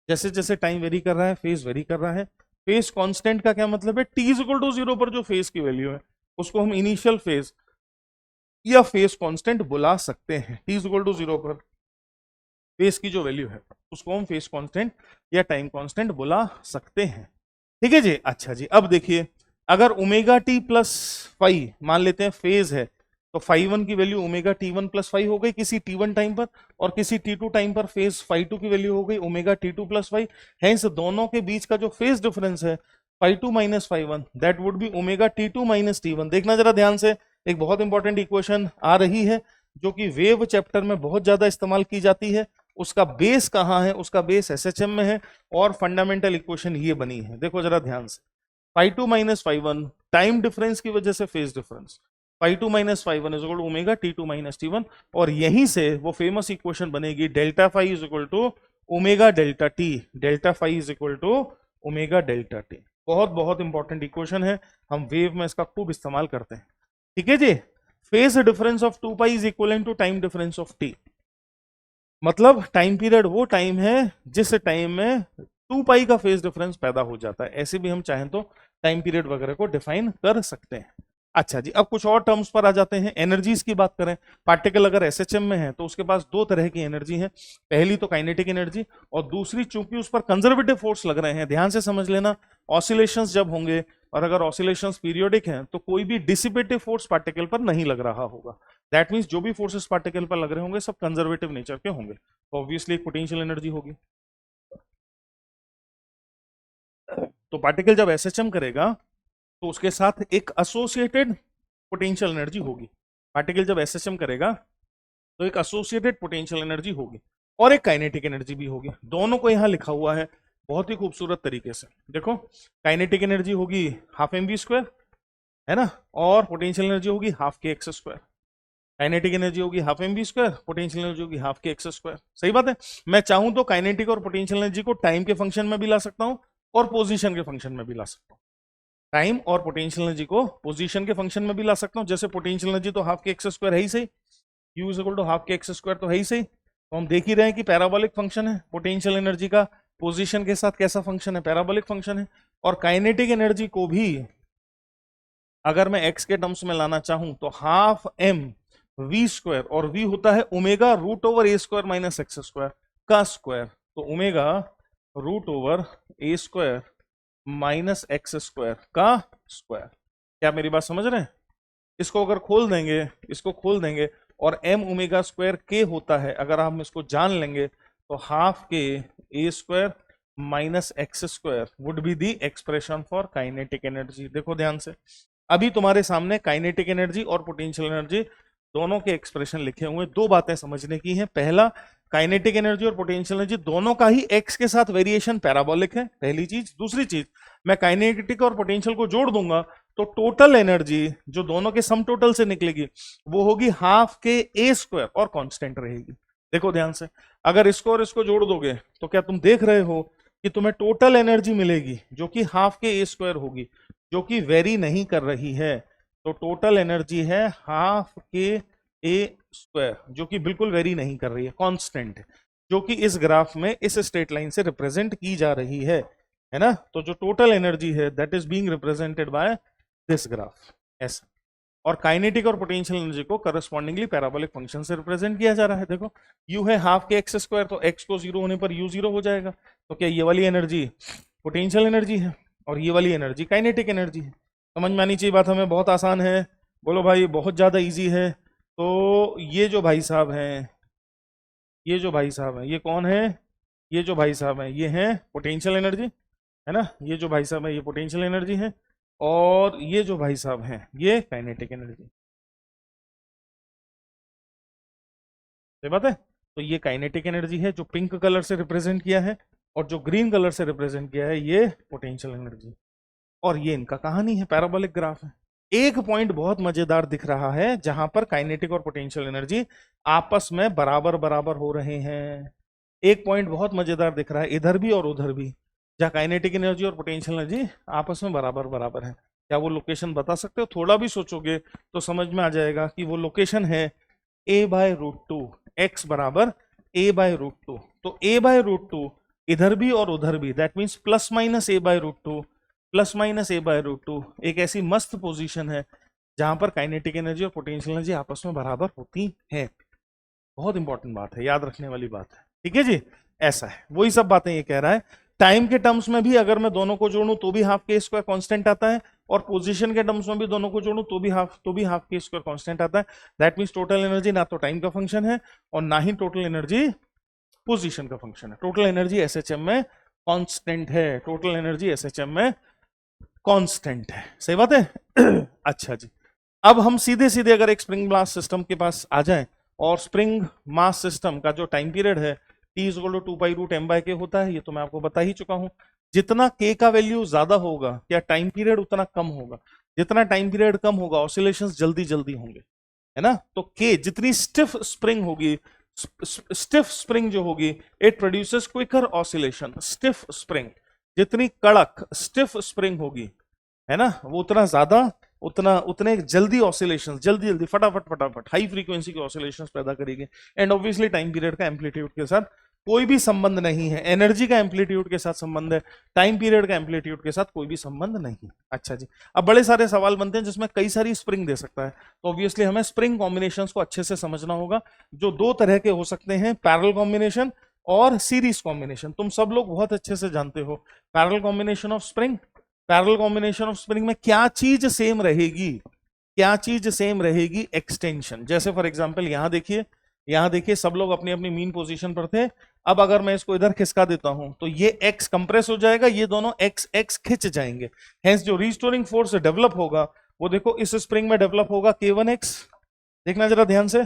जैसे जैसे टाइम वेरी कर रहा है फेज वेरी कर रहा है। फेज कांस्टेंट का क्या मतलब है, टी इज इक्वल टू 0 पर जो फेज की वैल्यू है उसको हम इनिशियल फेज या फेज कांस्टेंट बुला सकते हैं। टी इज इक्वल टू 0 पर फेज की जो वैल्यू है उसको हम फेज कांस्टेंट या टाइम कांस्टेंट बुला सकते हैं। ठीक है जी। अच्छा जी, अब देखिए अगर ओमेगा टी प्लस फाइव मान लेते हैं फेज है, तो फाइव वन की value omega t one plus five हो गई किसी टी वन टाइम पर, और किसी टी टू टाइम पर फेज फाइव टू की वैल्यू हो गई omega t two plus five. Hence दोनों के बीच का जो फेज डिफरेंस है five two minus five one, that would be omega t two minus t one. देखना जरा ध्यान से, एक बहुत इंपॉर्टेंट इक्वेशन आ रही है जो कि वेव चैप्टर में बहुत ज्यादा इस्तेमाल की जाती है। उसका बेस कहाँ है, उसका बेस एसएचएम में है, और फंडामेंटल इक्वेशन ये बनी है। देखो जरा ध्यान से, five two minus five one time difference की वजह से phase difference, five two minus five one is equal to omega t two minus t one, और यहीं से वो फेमस इक्वेशन बनेगी delta five is equal to omega delta t, delta five is equal to omega delta t. बहुत बहुत important equation है, हम wave में इसका खूब इस्तेमाल करते हैं। ठीक है जी। Phase difference of two pi is equal to time difference of t, मतलब टाइम पीरियड वो टाइम है जिस टाइम में टू पाई का फेज डिफरेंस पैदा हो जाता है। ऐसे भी हम चाहें तो टाइम पीरियड वगैरह को डिफाइन कर सकते हैं। अच्छा जी, अब कुछ और टर्म्स पर आ जाते हैं। एनर्जीज की बात करें, पार्टिकल अगर एसएचएम में है तो उसके पास दो तरह की एनर्जी है, पहली तो काइनेटिक एनर्जी, और दूसरी चूंकि उस पर कंजर्वेटिव फोर्स लग रहे हैं, ध्यान से समझ लेना, ऑसिलेशंस जब होंगे और अगर ऑसिलेशंस पीरियोडिक हैं तो कोई भी डिसिपेटिव फोर्स पार्टिकल पर नहीं लग रहा होगा। दैट मीन्स जो भी फोर्सेस पार्टिकल पर लग रहे होंगे सब कंजर्वेटिव नेचर के होंगे, तो ऑब्वियसली पोटेंशियल एनर्जी होगी। तो पार्टिकल जब एसएचएम करेगा तो उसके साथ एक एसोसिएटेड पोटेंशियल एनर्जी होगी। पार्टिकल जब एसएचएम करेगा तो एक एसोसिएटेड पोटेंशियल एनर्जी होगी और एक काइनेटिक एनर्जी भी होगी। दोनों को यहां लिखा हुआ है बहुत ही खूबसूरत तरीके से। देखो, काइनेटिक एनर्जी होगी हाफ एम वी स्क्वायर, है ना, और पोटेंशियल एनर्जी होगी half k x square. Kinetic energy होगी half m v square, potential energy होगी हाफ के एक्स स्क्वायर। सही बात है। मैं चाहूं तो काइनेटिक और पोटेंशियल एनर्जी को टाइम के फंक्शन में भी ला सकता हूं और पोजीशन के फंक्शन में भी ला सकता हूं। टाइम और पोटेंशियल एनर्जी को पोजीशन के फंक्शन में भी ला सकता हूं। जैसे पोटेंशियल एनर्जी तो हाफ के एक्स स्क्वायर है ही सही, u is equal to half k x square तो है ही सही। तो हम देख ही रहे हैं कि पैराबोलिक फंक्शन है पोटेंशियल एनर्जी का, पोजीशन के साथ कैसा फंक्शन है, पैराबोलिक फंक्शन है। और काइनेटिक एनर्जी को भी अगर मैं एक्स के टर्म्स में लाना चाहूं तो हाफ एम वी स्क्वायर, और वी होता है ओमेगा रूट ओवर ए स्क्वायर माइनस एक्स स्क्वायर का स्क्वायर, तो ओमेगा रूट ओवर ए स्क्वायर माइनस एक्स स्क्वायर का स्क्वायर। क्या मेरी बात समझ रहे हैं? इसको अगर खोल देंगे, इसको खोल देंगे, और एम ओमेगा स्क्वायर के होता है, अगर हम इसको जान लेंगे तो half k a square minus x square would be the expression for kinetic energy. देखो ध्यान से, अभी तुम्हारे सामने काइनेटिक एनर्जी और पोटेंशियल एनर्जी दोनों के एक्सप्रेशन लिखे हुए। दो बातें समझने की हैं। पहला, काइनेटिक एनर्जी और पोटेंशियल एनर्जी दोनों का ही एक्स के साथ वेरिएशन पैराबोलिक है, पहली चीज। दूसरी चीज, मैं काइनेटिक और पोटेंशियल को जोड़ दूंगा तो टोटल एनर्जी जो दोनों के सम टोटल से निकलेगी वो होगी हाफ के ए स्क्वायर और कांस्टेंट रहेगी। देखो ध्यान से, अगर इसको और इसको जोड़ दोगे तो क्या तुम देख रहे हो कि तुम्हें टोटल एनर्जी मिलेगी जो कि हाफ के ए स्क्वायर होगी, जो कि वेरी नहीं कर रही है। तो टोटल एनर्जी है हाफ के ए स्क्वायर, जो कि बिल्कुल वेरी नहीं कर रही है, कांस्टेंट है, जो कि इस ग्राफ में इस स्ट्रेट लाइन से रिप्रेजेंट की जा रही है ना। तो जो टोटल एनर्जी है that is being represented by this graph ऐसा। और काइनेटिक और पोटेंशियल एनर्जी को करस्पॉन्डिंगली पैराबोलिक फंक्शन से रिप्रेजेंट किया जा रहा है। देखो, यू है हाफ के एक्स स्क्वायर, तो एक्स को जीरो होने पर यू जीरो हो जाएगा। तो क्या ये वाली एनर्जी पोटेंशियल एनर्जी है और ये वाली एनर्जी काइनेटिक एनर्जी है? समझ में आनी चाहिए बात हमें, बहुत आसान है। बोलो भाई, बहुत ज्यादा इजी है। तो ये जो भाई साहब हैं, ये जो भाई साहब हैं, ये कौन है? ये जो भाई साहब हैं ये हैं पोटेंशियल एनर्जी, है ना। ये जो भाई साहब हैं ये पोटेंशियल एनर्जी है, और ये जो भाई साहब हैं ये काइनेटिक एनर्जी। सही बात है। तो ये काइनेटिक एनर्जी है जो पिंक कलर से रिप्रेजेंट किया है, और जो ग्रीन कलर से रिप्रेजेंट किया है ये पोटेंशियल एनर्जी। और ये इनका कहानी है, पैराबोलिक ग्राफ है। एक पॉइंट बहुत मजेदार दिख रहा है जहां पर काइनेटिक और पोटेंशियल एनर्जी आपस में बराबर बराबर हो रहे हैं। एक पॉइंट बहुत मजेदार दिख रहा है इधर भी और उधर भी, जहां काइनेटिक एनर्जी और पोटेंशियल एनर्जी आपस में बराबर बराबर है। क्या वो लोकेशन बता सकते हो? थोड़ा भी सोचोगे तो समझ में आ जाएगा कि वो लोकेशन है a by root two, x बराबर a/√2, तो a/√2 इधर भी और उधर भी, that means plus minus a/√2 plus minus a/√2 एक ऐसी मस्त पोजीशन है जहां पर काइनेटिक एनर्जी और पोटेंशियल एनर्जी आपस में बराबर होती है। बहुत इंपॉर्टेंट बात है, याद रखने वाली बात है, ठीक है जी। ऐसा है, वही सब बातें ये कह रहा है। टाइम के टर्म्स में भी अगर मैं दोनों को जोड़ूं तो भी हाफ के स्क्वायर कांस्टेंट आता है, और पोजीशन के टर्म्स में भी दोनों को जोड़ूं तो भी हाफ के स्क्वायर कांस्टेंट आता है। दैट मींस टोटल एनर्जी ना तो टाइम का फंक्शन है और ना ही टोटल एनर्जी पोजीशन का फंक्शन है। टोटल एनर्जी एसएचएम में कांस्टेंट है, टोटल एनर्जी एसएचएम में कांस्टेंट है। सही बात है। अच्छा जी, अब हम सीधे सीधे अगर एक स्प्रिंग मास सिस्टम के पास आ जाएं, और स्प्रिंग मास सिस्टम का जो टाइम पीरियड है T = 2π√m/k होता है, ये तो मैं आपको बता ही चुका हूं। जितना k का वैल्यू ज्यादा होगा क्या टाइम पीरियड उतना कम होगा, जितना टाइम पीरियड कम होगा ऑसिलेशंस जल्दी जल्दी होंगे, है ना। तो k जितनी स्टिफ स्प्रिंग होगी, स्टिफ स्प्रिंग जो होगी, it produces quicker oscillation. Stiff spring जितनी कड़क स्टिफ स्प्रिंग होगी, है ना, वो उतना ज्यादा उतने जल्दी ऑसिलेशंस, जल्दी जल्दी फटाफट हाई फ्रीक्वेंसी के ऑसिलेशंस पैदा करेगी। एंड ऑब्वियसली टाइम पीरियड का एम्पलीट्यूड के साथ कोई भी संबंध नहीं है, एनर्जी का एम्पलीट्यूड के साथ संबंध है, टाइम पीरियड का एम्पलीट्यूड के साथ कोई भी संबंध नहीं। अच्छा जी, अब बड़े सारे सवाल बनते हैं जिसमें कई सारी स्प्रिंग दे सकता है, तो ऑब्वियसली हमें स्प्रिंग कॉम्बिनेशंस को अच्छे से समझना होगा, जो दो तरह के हो सकते हैं, पैरेलल कॉम्बिनेशन और सीरीज कॉम्बिनेशन। तुम सब लोग बहुत अच्छे से जानते हो parallel combination of spring. Parallel combination of spring में क्या चीज सेम रहेगी, क्या चीज सेम रहेगी, एक्सटेंशन। जैसे फॉर एग्जांपल यहां देखिए सब लोग अपनी अपनी मीन पोजीशन पर थे। अब अगर मैं इसको इधर खिसका देता हूं तो ये x कंप्रेस हो जाएगा, ये दोनों x खिंच जाएंगे। हेंस जो रिस्टोरिंग फोर्स डेवलप होगा वो देखो इस स्प्रिंग में डेवलप होगा k1x, देखना जरा ध्यान से।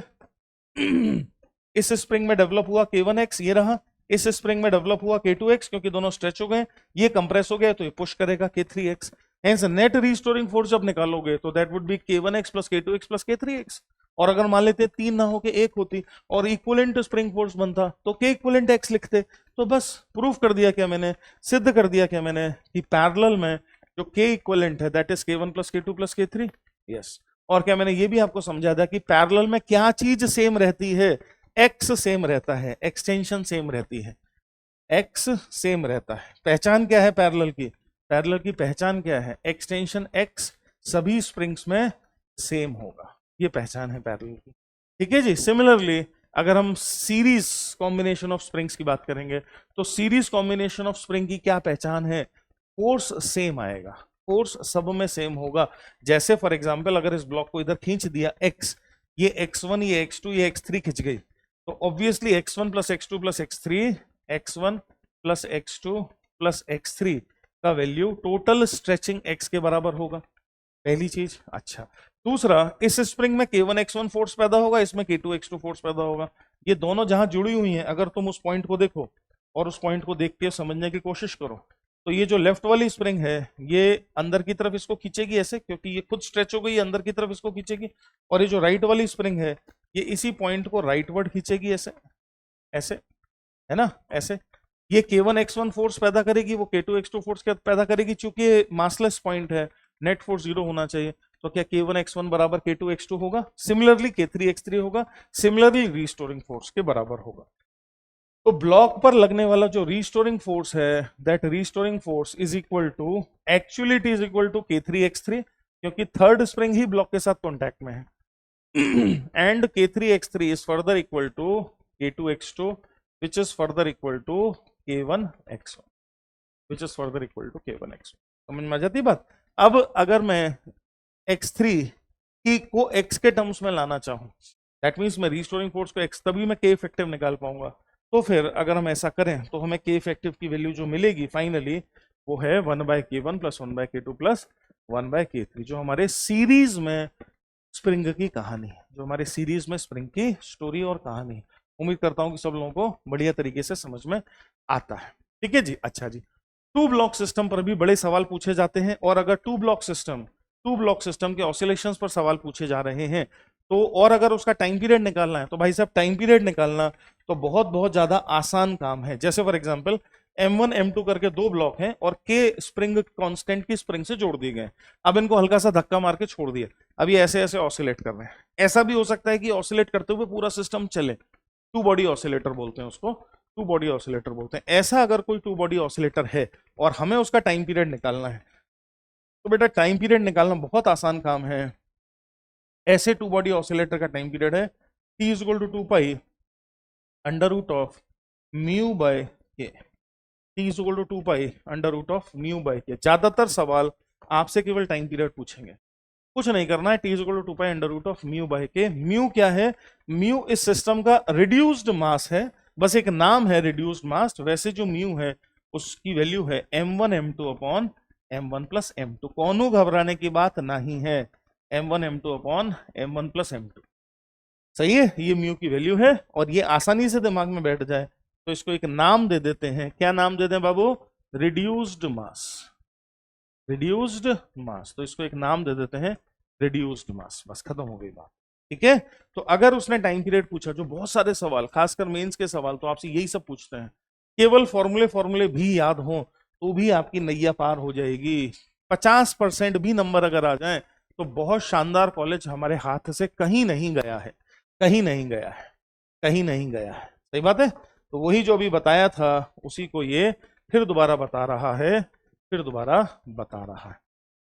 इस स्प्रिंग में डेवलप हुआ k1x, ये रहा। इस स्प्रिंग में डेवलप हुआ k2x, क्योंकि दोनों स्ट्रेच हो गए, ये कंप्रेस हो गया तो ये पुश करेगा k3x। Hence net restoring force जब निकालोगे तो that would B k1x + k2x + k3x। और अगर मान लेते 3 ना होके 1 होती और इक्विवेलेंट स्प्रिंग फोर्स बनता तो k इक्विवेलेंट x लिखते। तो बस प्रूफ कर दिया क्या मैंने, सिद्ध कर दिया क्या मैंने कि पैरेलल में जो k इक्विवेलेंट है that is k1 + k2 + k3। Yes, और क्या मैंने ये भी आपको समझा दिया कि पैरेलल में क्या चीज सेम रहती है, x सेम रहता है, एक्सटेंशन सेम रहती है, x सेम रहता है। पहचान क्या है पैरेलल की, पैरेलल की पहचान क्या है, एक्सटेंशन x सभी स्प्रिंग्स में सेम होगा, ये पहचान है पैरेलल की, ठीक है जी। सिमिलरली अगर हम सीरीज कॉम्बिनेशन ऑफ स्प्रिंग्स की बात करेंगे तो सीरीज कॉम्बिनेशन ऑफ स्प्रिंग की क्या पहचान है, फोर्स सेम आएगा, फोर्स सब में सेम होगा। जैसे फॉर एग्जांपल अगर इस ब्लॉक को इधर खींच दिया x, ये x1 ये x2 ये x3 खिंच गई, तो obviously x1 + x2 + x3, x1 + x2 + x3 का वैल्यू टोटल स्ट्रेचिंग x के बराबर होगा, पहली चीज। अच्छा, दूसरा, इस स्प्रिंग में k1x1 फोर्स पैदा होगा, इसमें k2x2 फोर्स पैदा होगा। ये दोनों जहां जुड़ी हुई हैं, अगर तुम उस पॉइंट को देखो और उस पॉइंट को देख के समझने की कोशिश करो, तो ये जो लेफ्ट वाली स्प्रिंग है ये अंदर की तरफ इसको खींचेगी ऐसे, क्योंकि ये खुद स्ट्रेच हो गई, अंदर की तरफ इसको खींचेगी। और ये जो राइट वाली स्प्रिंग है ये इसी पॉइंट को राइटवर्ड खींचेगी ऐसे, ऐसे, है ना, ऐसे। ये k1x1 फोर्स पैदा करेगी, वो k2x2 फोर्स पैदा करेगी। चूंकि मासलेस पॉइंट है, नेट फोर्स 0 होना चाहिए, तो क्या k1x1 बराबर k2x2 होगा, सिमिलरली k3x3 होगा, सिमिलरली रिस्टोरिंग फोर्स के बराबर होगा। तो ब्लॉक पर लगने वाला जो रिस्टोरिंग फोर्स है, that restoring force is equal to, actually it is equal to k3x3, क्योंकि थर्ड स्प्रिंग ही ब्लॉक के साथ कॉन्टैक्ट में है। And k3x3 is further equal to k2x2 which is further equal to k1x1, which is further equal to k1x1। समझ में आ जाती बात। अब अगर मैं x3 की को x के टर्म्स में लाना चाहूं, दैट मीन्स मैं रिस्टोरिंग फोर्स को x, तभी मैं k इफेक्टिव निकाल पाऊंगा। तो फिर अगर हम ऐसा करें तो हमें k इफेक्टिव की वैल्यू जो मिलेगी फाइनली वो है 1/k1 + 1/k2 + 1/k3, जो हमारे सीरीज में स्प्रिंग की कहानी है, जो हमारे सीरीज में स्प्रिंग की स्टोरी और कहानी है। उम्मीद करता हूं कि सब लोगों को बढ़िया तरीके से समझ में आता है, ठीक है जी। अच्छा जी, टू ब्लॉक सिस्टम पर भी बड़े सवाल पूछे जाते हैं, और अगर टू ब्लॉक सिस्टम के ऑसिलेशंस पर सवाल पूछे जा रहे हैं तो, और अगर उसका टाइम पीरियड निकालना है तो भाई साहब टाइम पीरियड निकालना तो बहुत ज्यादा आसान काम है। जैसे फॉर एग्जांपल M1 M2 करके दो ब्लॉक हैं और K स्प्रिंग कांस्टेंट की स्प्रिंग से जोड़ दिए गए, अब इनको हल्का सा धक्का मार के छोड़ दिया, अब ये ऐसे ऐसे ऑसिलेट कर रहे हैं। ऐसा भी हो सकता है कि ऑसिलेट करते हुए पूरा सिस्टम चले, टू बॉडी ऑसिलेटर बोलते हैं उसको, टू बॉडी ऑसिलेटर बोलते हैं। ऐसा अगर कोई टू बॉडी ऑसिलेटर है और हमें उसका टाइम पीरियड निकालना है, तो बेटा टाइम पीरियड निकालना बहुत आसान काम है। ऐसे टू बॉडी ऑसिलेटर का टाइम पीरियड है t is equal to 2 under root of mu by k, t is equal to 2 under root of mu by k. ज्यादातर सवाल आपसे केवल टाइम पीरियड पूछेंगे, कुछ नहीं करना है। t is equal to 2 under root of mu by k. Mu क्या है? म्यू इस सिस्टम का रिड्यूस्ड मास है, बस एक नाम है रिड्यूस्ड मास। वैसे जो म्यू है उसकी वैल्यू है m1 m2 upon m1 plus m2। कौनों घबराने की बात नहीं है, m1 m2 upon m1 plus m2। सही है, ये म्यू की वैल्यू है। और ये आसानी से दिमाग में बैठ जाए तो इसको एक नाम दे देते हैं। क्या नाम दे दें बाबू? रिड्यूस्ड मास, रिड्यूस्ड मास। तो इसको एक नाम दे देते हैं रिड्यूस्ड मास, बस खत्म हो गई बात। ठीक है, तो अगर उसने टाइम पीरियड पूछा, जो बहुत सारे सवाल खासकर मेंस के सवाल तो आपसे यही सब पूछते हैं, केवल फॉर्मूले भी याद हो तो भी आपकी नैया पार हो जाएगी। 50% भी नंबर अगर आ जाए तो बहुत शानदार कॉलेज हमारे हाथ से कहीं नहीं गया है, कहीं नहीं गया है, कहीं नहीं गया है। सही बात है। तो वही जो अभी बताया था उसी को ये फिर दोबारा बता रहा है, फिर दोबारा बता रहा है।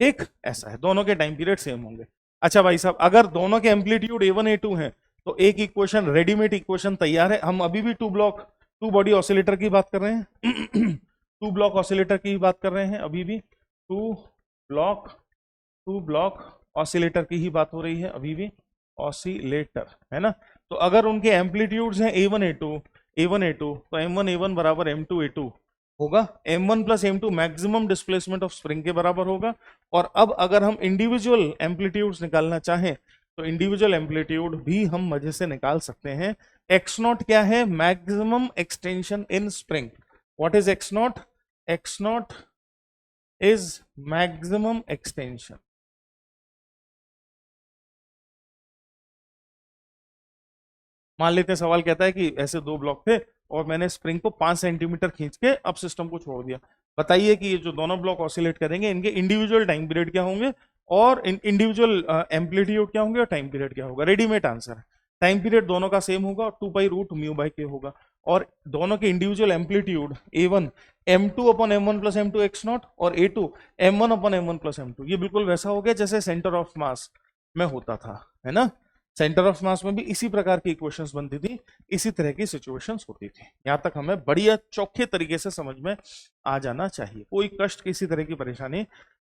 ठीक, ऐसा है, दोनों के टाइम पीरियड सेम होंगे। अच्छा भाई साहब, अगर दोनों के एम्पलीट्यूड A1 A2 हैं तो एक इक्वेशन, रेडीमेड इक्वेशन तैयार है। हम अभी भी टू बॉडी ऑसिलेटर की बात कर रहे हैं टू ब्लॉक ऑसिलेटर की बात कर रहे हैं, अभी भी टू ब्लॉक ऑसिलेटर की ही बात हो रही है, अभी भी ऑसिलेटर है ना। तो अगर उनके एम्पलीट्यूड्स हैं A1 A2 तो M1 A1 बराबर M2 A2 होगा। M1 plus M2 maximum displacement of spring के बराबर होगा। और अब अगर हम इंडिविजुअल एम्पलीट्यूड्स निकालना चाहें तो इंडिविजुअल एम्पलीट्यूड भी हम मजे से निकाल सकते हैं। एक्स नॉट क्या है? Maximum extension in spring. What is x not? X not is maximum extension. मान लेते हैं सवाल कहता है कि ऐसे दो ब्लॉक थे और मैंने स्प्रिंग को 5 सेंटीमीटर खींच के अब सिस्टम को छोड़ दिया। बताइए कि ये जो दोनों ब्लॉक ऑसिलेट करेंगे इनके इंडिविजुअल टाइम पीरियड क्या होंगे और इंडिविजुअल एम्पलीट्यूड क्या होंगे और टाइम पीरियड क्या होगा? रेडीमेड आंसर है, टाइम पीरियड दोनों का सेम होगा और 2 रूट म्यू बाई के होगा। और दोनों के individual amplitude A1 M2 upon M1 plus M2 x not और A2 M1 upon M1 plus M2। ये बिल्कुल वैसा हो गया जैसे सेंटर ऑफ मास में होता था, है ना। सेंटर ऑफ मास में भी इसी प्रकार की इक्वेशंस बनती थी, इसी तरह की सिचुएशंस होती थी। यहां तक हमें बढ़िया चौखे तरीके से समझ में आ जाना चाहिए, कोई कष्ट किसी तरह की परेशानी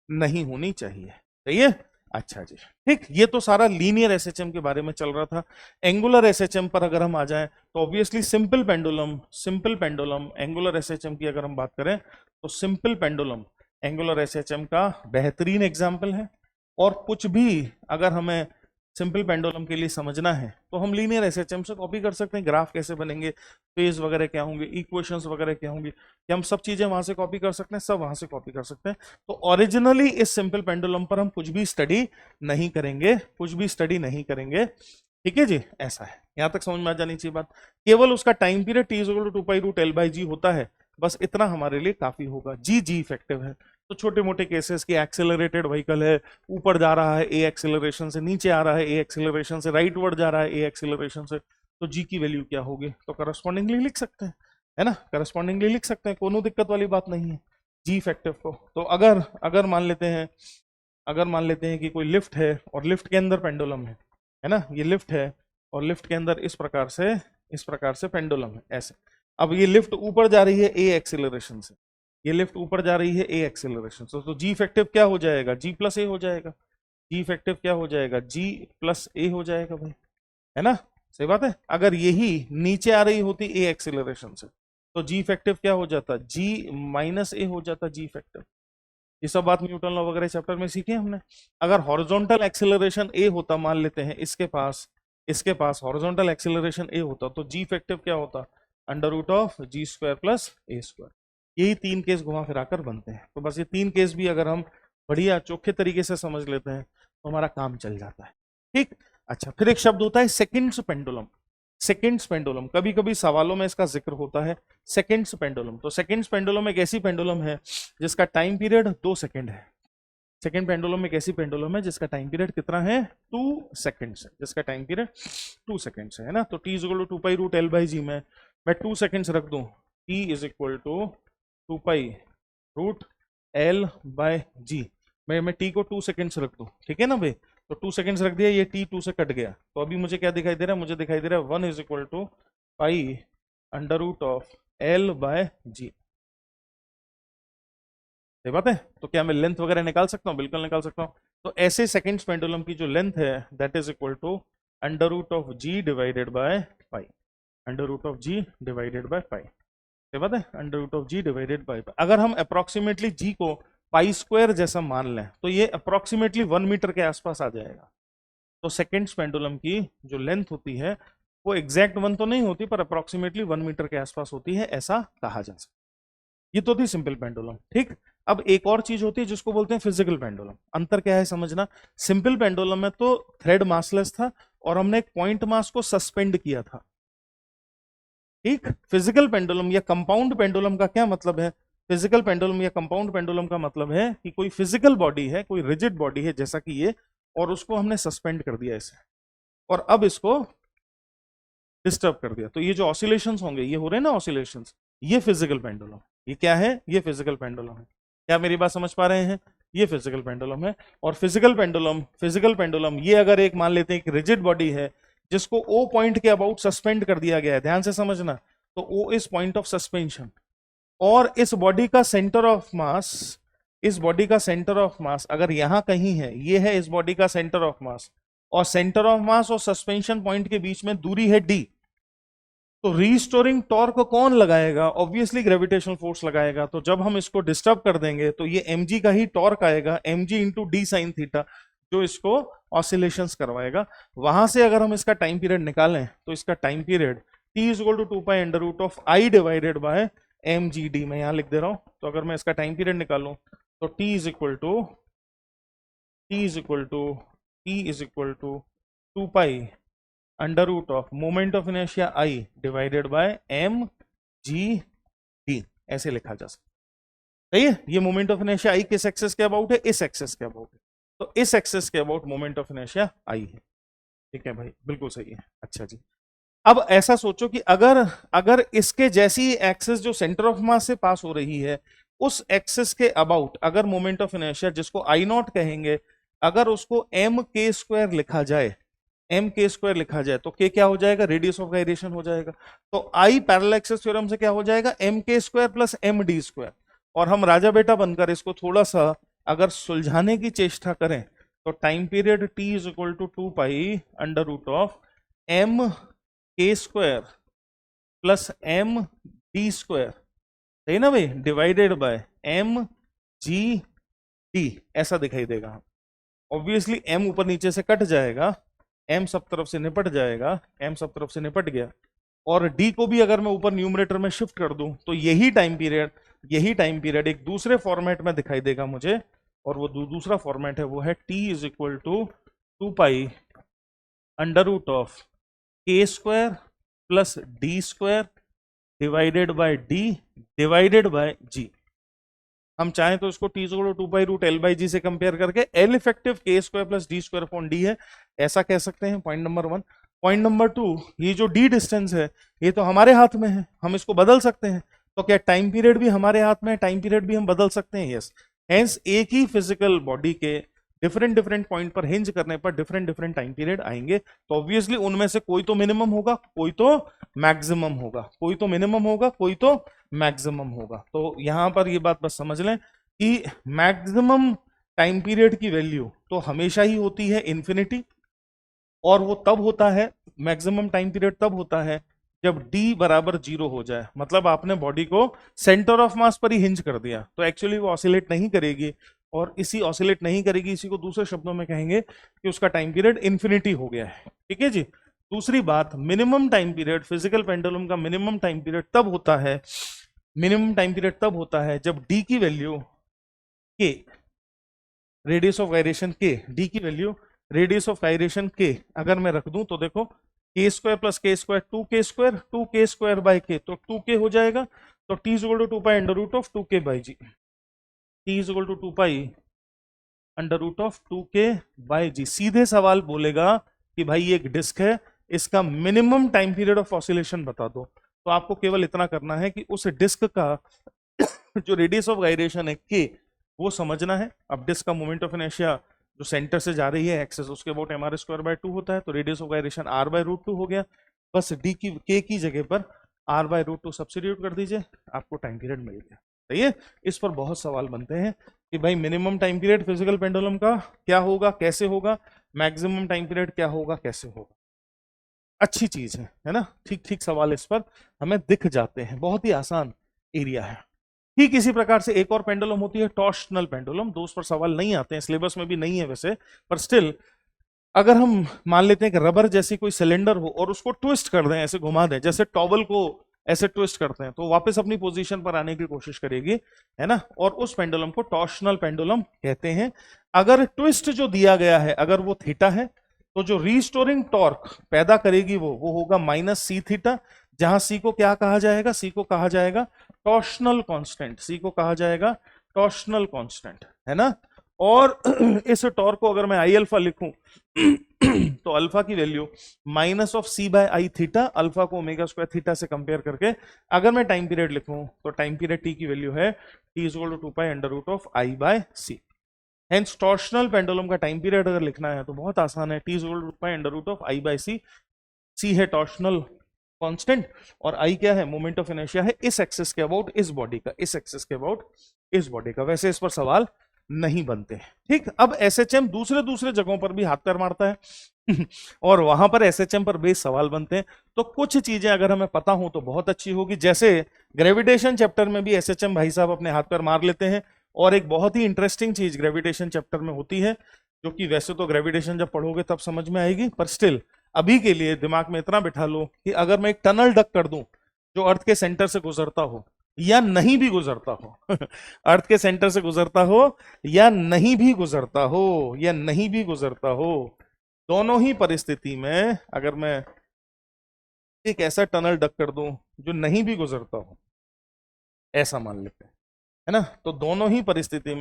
नहीं होनी चाहिए। सही है, अच्छा जी ठीक। ये तो सारा लीनियर एसएचएम के बारे में चल रहा था। एंगुलर एसएचएम पर अगर हम आ जाएं तो obviously simple pendulum angular SHM की अगर हम बात करें तो सिंपल पेंडुलम एंगुलर एसएचएम का बेहतरीन एग्जाम्पल है। और कुछ भी अगर हमें सिंपल पेंडुलम के लिए समझना है तो हम लीनियर एसएचएम से कॉपी कर सकते हैं। ग्राफ कैसे बनेंगे, फेज वगैरह क्या होंगे, इक्वेशंस वगैरह क्या होंगी, कि हम सब चीजें वहां से कॉपी कर सकते हैं, सब वहां से कॉपी कर सकते हैं। तो ओरिजिनली इस सिंपल पेंडुलम पर हम कुछ भी स्टडी नहीं करेंगे, कुछ भी स्टडी नहीं करेंगे। ठीक है जी, ऐसा है, यहां तक समझ में आ जानी चाहिए बात। केवल उसका टाइम पीरियड t = 2π√L/g होता है, बस इतना हमारे लिए काफी होगा। जी इफेक्टिव है। तो छोटे मोटे केसेस की एक्सेलरेटेड व्हीकल है, ऊपर जा रहा है ए एक्सेलरेशन से, नीचे आ रहा है ए एक्सेलरेशन से, राइटवर्ड जा रहा है ए एक्सेलरेशन से, तो जी की वैल्यू क्या होगी? तो करस्पॉन्डिंगली लिख सकते हैं, है ना, करस्पॉन्डिंगली लिख सकते हैं, कोनो दिक्कत वाली बात नहीं है जी इफेक्टिव को। तो अगर मान लेते हैं कि कोई लिफ्ट है और लिफ्ट के अंदर पेंडुलम है ना, ये लिफ्ट है और लिफ्ट के अंदर इस प्रकार से पेंडुलम है ऐसे। अब ये लिफ्ट ऊपर जा रही है ए एक्सेलरेशन से, ये लिफ्ट ऊपर जा रही है ए एक्सेलरेशन से, तो जी इफेक्टिव क्या हो जाएगा? जी प्लस ए हो जाएगा। जी इफेक्टिव क्या हो जाएगा? जी प्लस ए हो जाएगा भाई, है ना, सही बात है। अगर यही नीचे आ रही होती ए एक्सेलरेशन से तो जी इफेक्टिव क्या हो जाता? जी माइनस ए हो जाता जी इफेक्टिव। ये सब बात न्यूटन लॉ वगैरह चैप्टर में सीखे हमने। अगर हॉरिजॉन्टल एक्सेलरेशन ए होता, मान लेते हैं इसके पास हॉरिजॉन्टल एक्सेलरेशन ए होता, तो जी इफेक्टिव क्या होता? √(g² + a²। यही 3 केस घुमा फिराकर बनते हैं। तो बस ये 3 केस भी अगर हम बढ़िया चोखे तरीके से समझ लेते हैं तो हमारा काम चल जाता है। ठीक, अच्छा, फिर एक शब्द होता है सेकंड्स पेंडुलम। सेकंड्स पेंडुलम, कभी कभी सवालों में इसका जिक्र होता है, सेकंड्स पेंडुलम। तो सेकंड्स पेंडुलम एक ऐसी पेंडुलम है जिसका टाइम पीरियड 2 सेकंड है। सेकेंड पेंडुलम एक ऐसी पेंडुलम है जिसका टाइम पीरियड कितना है 2 सेकेंड्स है, जिसका टाइम पीरियड 2 सेकेंड्स है ना। तो t is equal to 2 pi root l by g में मैं 2 सेकेंड्स रख दूं, t is equal to 2 pi root l by g. मैं t को 2 सेकेंड्स रख दूं, ठीक है ना भाई। तो 2 सेकेंड्स रख दिया, ये t 2 से कट गया, तो अभी मुझे क्या दिखाई दे रहा है, मुझे दिखाई दे रहा है 1 is equal to pi under root of l by g. सही बात है। तो क्या मैं लेंथ वगैरह निकाल सकता हूँ? बिल्कुल निकाल सकता हूँ। तो ऐसे सेकंड्स पेंडुलम की जो लेंथ है that is equal to under root of g divided by pi, under root of g divided by pi. सही बात है, under root of g divided by pi. अगर हम अप्रोक्सीमेटली जी को पाई स्क्वायर जैसा मान लें तो ये अप्रोक्सीमेटली 1 मीटर के आसपास आ जाएगा। तो सेकंड्स पेंडुलम की जो लेंथ होती है वो एग्जैक्ट 1 तो नहीं होती पर अप्रोक्सीमेटली 1 मीटर के आसपास होती है, ऐसा कहा जा सकता है। ये तो थी सिंपल पेंडुलम, ठीक। अब एक और चीज होती है जिसको बोलते हैं फिजिकल पेंडुलम। अंतर क्या है समझना, सिंपल पेंडुलम में तो थ्रेड मासलेस था और हमने एक पॉइंट मास को सस्पेंड किया था, ठीक। फिजिकल पेंडुलम या कंपाउंड पेंडुलम का क्या मतलब है? फिजिकल पेंडुलम या कंपाउंड पेंडुलम का मतलब है कि कोई फिजिकल बॉडी है, कोई रिजिड बॉडी है जैसा कि ये, और उसको हमने सस्पेंड कर दिया इसे, और अब इसको डिस्टर्ब कर दिया। तो ये जो ऑसिलेशंस होंगे, ये हो रहे हैं ना ऑसिलेशंस, ये फिजिकल पेंडुलम। ये क्या है? ये फिजिकल पेंडुलम है। क्या मेरी बात समझ पा रहे हैं? ये फिजिकल पेंडुलम है। और फिजिकल पेंडुलम ये अगर एक मान लेते हैं कि रिजिड बॉडी है जिसको ओ पॉइंट के अबाउट सस्पेंड कर दिया गया है, ध्यान से समझना, तो O is point of suspension, और इस बॉडी का सेंटर ऑफ मास, इस बॉडी का सेंटर ऑफ मास अगर यहां कहीं है, ये है इस बॉडी का सेंटर ऑफ मास, और सेंटर ऑफ मास और सस्पेंशन पॉइंट के बीच में दूरी है डी। तो रीस्टोरिंग टॉर्क को कौन लगाएगा? ऑब्वियसली ग्रेविटेशनल फोर्स लगाएगा। तो जब हम इसको डिस्टर्ब कर देंगे तो ये mg का ही टॉर्क आएगा, mg into D sine theta, जो इसको ऑसिलेशंस करवाएगा। वहां से अगर हम इसका टाइम पीरियड निकालें तो इसका time period t is equal to 2 pi under root of I divided by mgd, मैं यहां लिख दे रहा हूं। तो अगर मैं इसका टाइम पीरियड निकालूं तो t is equal to t is equal to 2 pi under root of moment of inertia I divided by m g d, ऐसे लिखा जा सकता है। सही है। ये मोमेंट ऑफ इनर्शिया आई किस एक्सेस के अबाउट है? इस एक्सेस के अबाउट है। तो इस एक्सेस के अबाउट मोमेंट ऑफ इनर्शिया आई है, ठीक है भाई, बिल्कुल सही है। अच्छा जी, अब ऐसा सोचो कि अगर अगर इसके जैसी एक्सेस जो सेंटर ऑफ मास से पास हो रही है, उस एक्सेस के अबाउट अगर मोमेंट ऑफ इनर्शिया जिसको आई नॉट कहेंगे, अगर उसको एम के स्क्वायर लिखा जाए, एम के स्क्वायर लिखा जाए, तो के क्या हो जाएगा? रेडियस ऑफ गायरेशन हो जाएगा। तो आई पैरेलल एक्सिस थ्योरम से क्या हो जाएगा? M k square plus m d square. और हम राजा बेटा बनकर इसको थोड़ा सा अगर सुलझाने की चेष्टा करें तो time period t is equal to 2 pi under root of m k square plus m d square, सही ना भाई, divided by m g d, ऐसा दिखाई देगा। ऑब्वियसली एम ऊपर नीचे से कट जाएगा, m सब तरफ से निपट जाएगा, m सब तरफ से निपट गया, और d को भी अगर मैं ऊपर न्यूमरेटर में शिफ्ट कर दूं तो यही टाइम पीरियड एक दूसरे फॉर्मेट में दिखाई देगा मुझे, और वो दूसरा फॉर्मेट है वो है t is equal to 2 pi under root of k square plus d square divided by d divided by g. हम चाहें तो इसको t equal to 2 pi root l by g से कंपेयर करके l effective k square plus d square upon d है, ऐसा कह सकते हैं। Point number 1। पॉइंट नंबर 2, ये जो डी डिस्टेंस है ये तो हमारे हाथ में है, हम इसको बदल सकते हैं। तो क्या टाइम पीरियड भी हमारे हाथ में है? टाइम पीरियड भी हम बदल सकते हैं, यस। हेंस एक ही फिजिकल बॉडी के डिफरेंट पॉइंट पर हिंज करने पर डिफरेंट टाइम पीरियड आएंगे। तो ऑब्वियसली उनमें से कोई तो मिनिमम होगा, कोई तो मैक्सिमम होगा, कोई तो मिनिमम होगा, कोई तो मैक्सिमम होगा। तो यहां पर ये बात बस समझ लें कि मैक्सिमम टाइम पीरियड की वैल्यू तो हमेशा ही होती है इन्फिनिटी, और वो तब होता है, मैक्सिमम टाइम पीरियड तब होता है जब d बराबर 0 हो जाए, मतलब आपने बॉडी को सेंटर ऑफ मास पर ही हिंज कर दिया, तो एक्चुअली वो ऑसिलेट नहीं करेगी, और इसी ऑसिलेट नहीं करेगी, इसी को दूसरे शब्दों में कहेंगे कि उसका टाइम पीरियड इन्फिनिटी हो गया है, ठीक है जी। दूसरी बात, minimum time period, physical pendulum का मिनिमम टाइम पीरियड तब होता है, जब d की value k, radius of gyration k, d की value radius of gyration k अगर मैं रख दूं तो देखो k square plus k square 2k square by k, तो 2k हो जाएगा। तो t is equal to 2 pi under root of 2k by g, t is equal to 2 pi √2k/g। सीधे सवाल बोलेगा कि भाई ये एक डिस्क है, इसका minimum time period of oscillation बता दो। तो आपको केवल इतना करना है कि उस डिस्क का जो रेडियस ऑफ गायरेशन है के, वो समझना है। अब डिस्क का मोमेंट ऑफ इनर्शिया जो सेंटर से जा रही है एक्सेस, उसके अबाउट mr²/2 होता है, तो रेडियस ऑफ गायरेशन r/√2 हो गया। बस डी की के की जगह पर r/√2 सब्स्टिट्यूट कर दीजिए, आपको टाइम पीरियड मिल गया। सही है। इस पर बहुत सवाल बनते हैं कि भाई minimum time period physical pendulum का क्या होगा, कैसे होगा, मैक्सिमम टाइम पीरियड क्या होगा, कैसे होगा। अच्छी चीज है ना। ठीक ठीक सवाल इस पर हमें दिख जाते हैं, बहुत ही आसान एरिया है। ठीक इसी प्रकार से एक और पेंडुलम होती है टॉर्शनल पेंडुलम। दोस्त पर सवाल नहीं आते हैं, सिलेबस में भी नहीं है वैसे, पर स्टिल अगर हम मान लेते हैं कि रबर जैसी कोई सिलेंडर हो और उसको ट्विस्ट कर दें, ऐसे घुमा दें, जैसे टॉवल को ऐसे ट्विस्ट करते हैं, तो वापस अपनी पोजीशन पर आने की कोशिश करेगी, है ना। और उस पेंडुलम को टॉर्शनल पेंडुलम कहते हैं। अगर ट्विस्ट जो दिया गया है अगर वो थीटा है, तो जो रीस्टोरिंग टॉर्क पैदा करेगी वो होगा -c θ, जहां सी को क्या कहा जाएगा, सी को कहा जाएगा टॉर्शनल कांस्टेंट, सी को कहा जाएगा टॉर्शनल कांस्टेंट, है ना। और इस टॉर्क को अगर मैं आई अल्फा लिखूं तो अल्फा की वैल्यू -c/i θ, अल्फा को ω² θ से कंपेयर करके अगर मैं टाइम पीरियड लिखूं तो टाइम पीरियड t की वैल्यू है t = 2π√i/c। Hence torsional pendulum का टाइम पीरियड अगर लिखना है तो बहुत आसान है, t = 2π√i/c। c है टॉर्शनल कांस्टेंट और i क्या है, मोमेंट ऑफ इनर्शिया है इस एक्सिस के अबाउट इस बॉडी का, इस एक्सिस के अबाउट इस बॉडी का। वैसे इस पर सवाल नहीं बनते। ठीक, अब एसएचएम दूसरे दूसरे जगहों पर भी हाथ पैर मारता है और वहां पर एसएचएम पर बेस सवाल बनते हैं। तो कुछ चीजें अगर हमें पता हो तो बहुत अच्छी होगी, जैसे ग्रेविटेशन चैप्टर में भी एसएचएम भाई साहब अपने हाथ पैर मार लेते हैं। और एक बहुत ही इंटरेस्टिंग चीज ग्रेविटेशन चैप्टर में होती है, जो कि वैसे तो ग्रेविटेशन जब पढ़ोगे तब समझ में आएगी, पर स्टिल अभी के लिए दिमाग में इतना बिठा लो कि अगर मैं एक टनल डक कर दूं जो अर्थ के सेंटर से गुजरता हो या नहीं भी गुजरता हो अर्थ के सेंटर से गुजरता हो या नहीं भी गुजरता हो, या नहीं भी गुजरता हो, दोनों ही परिस्थिति में अगर मैं एक ऐसा टनल डक कर दूं जो नहीं भी गुजरता हो, ऐसा मान लेते हैं, है ना। तो दोनों ही परिस्थिति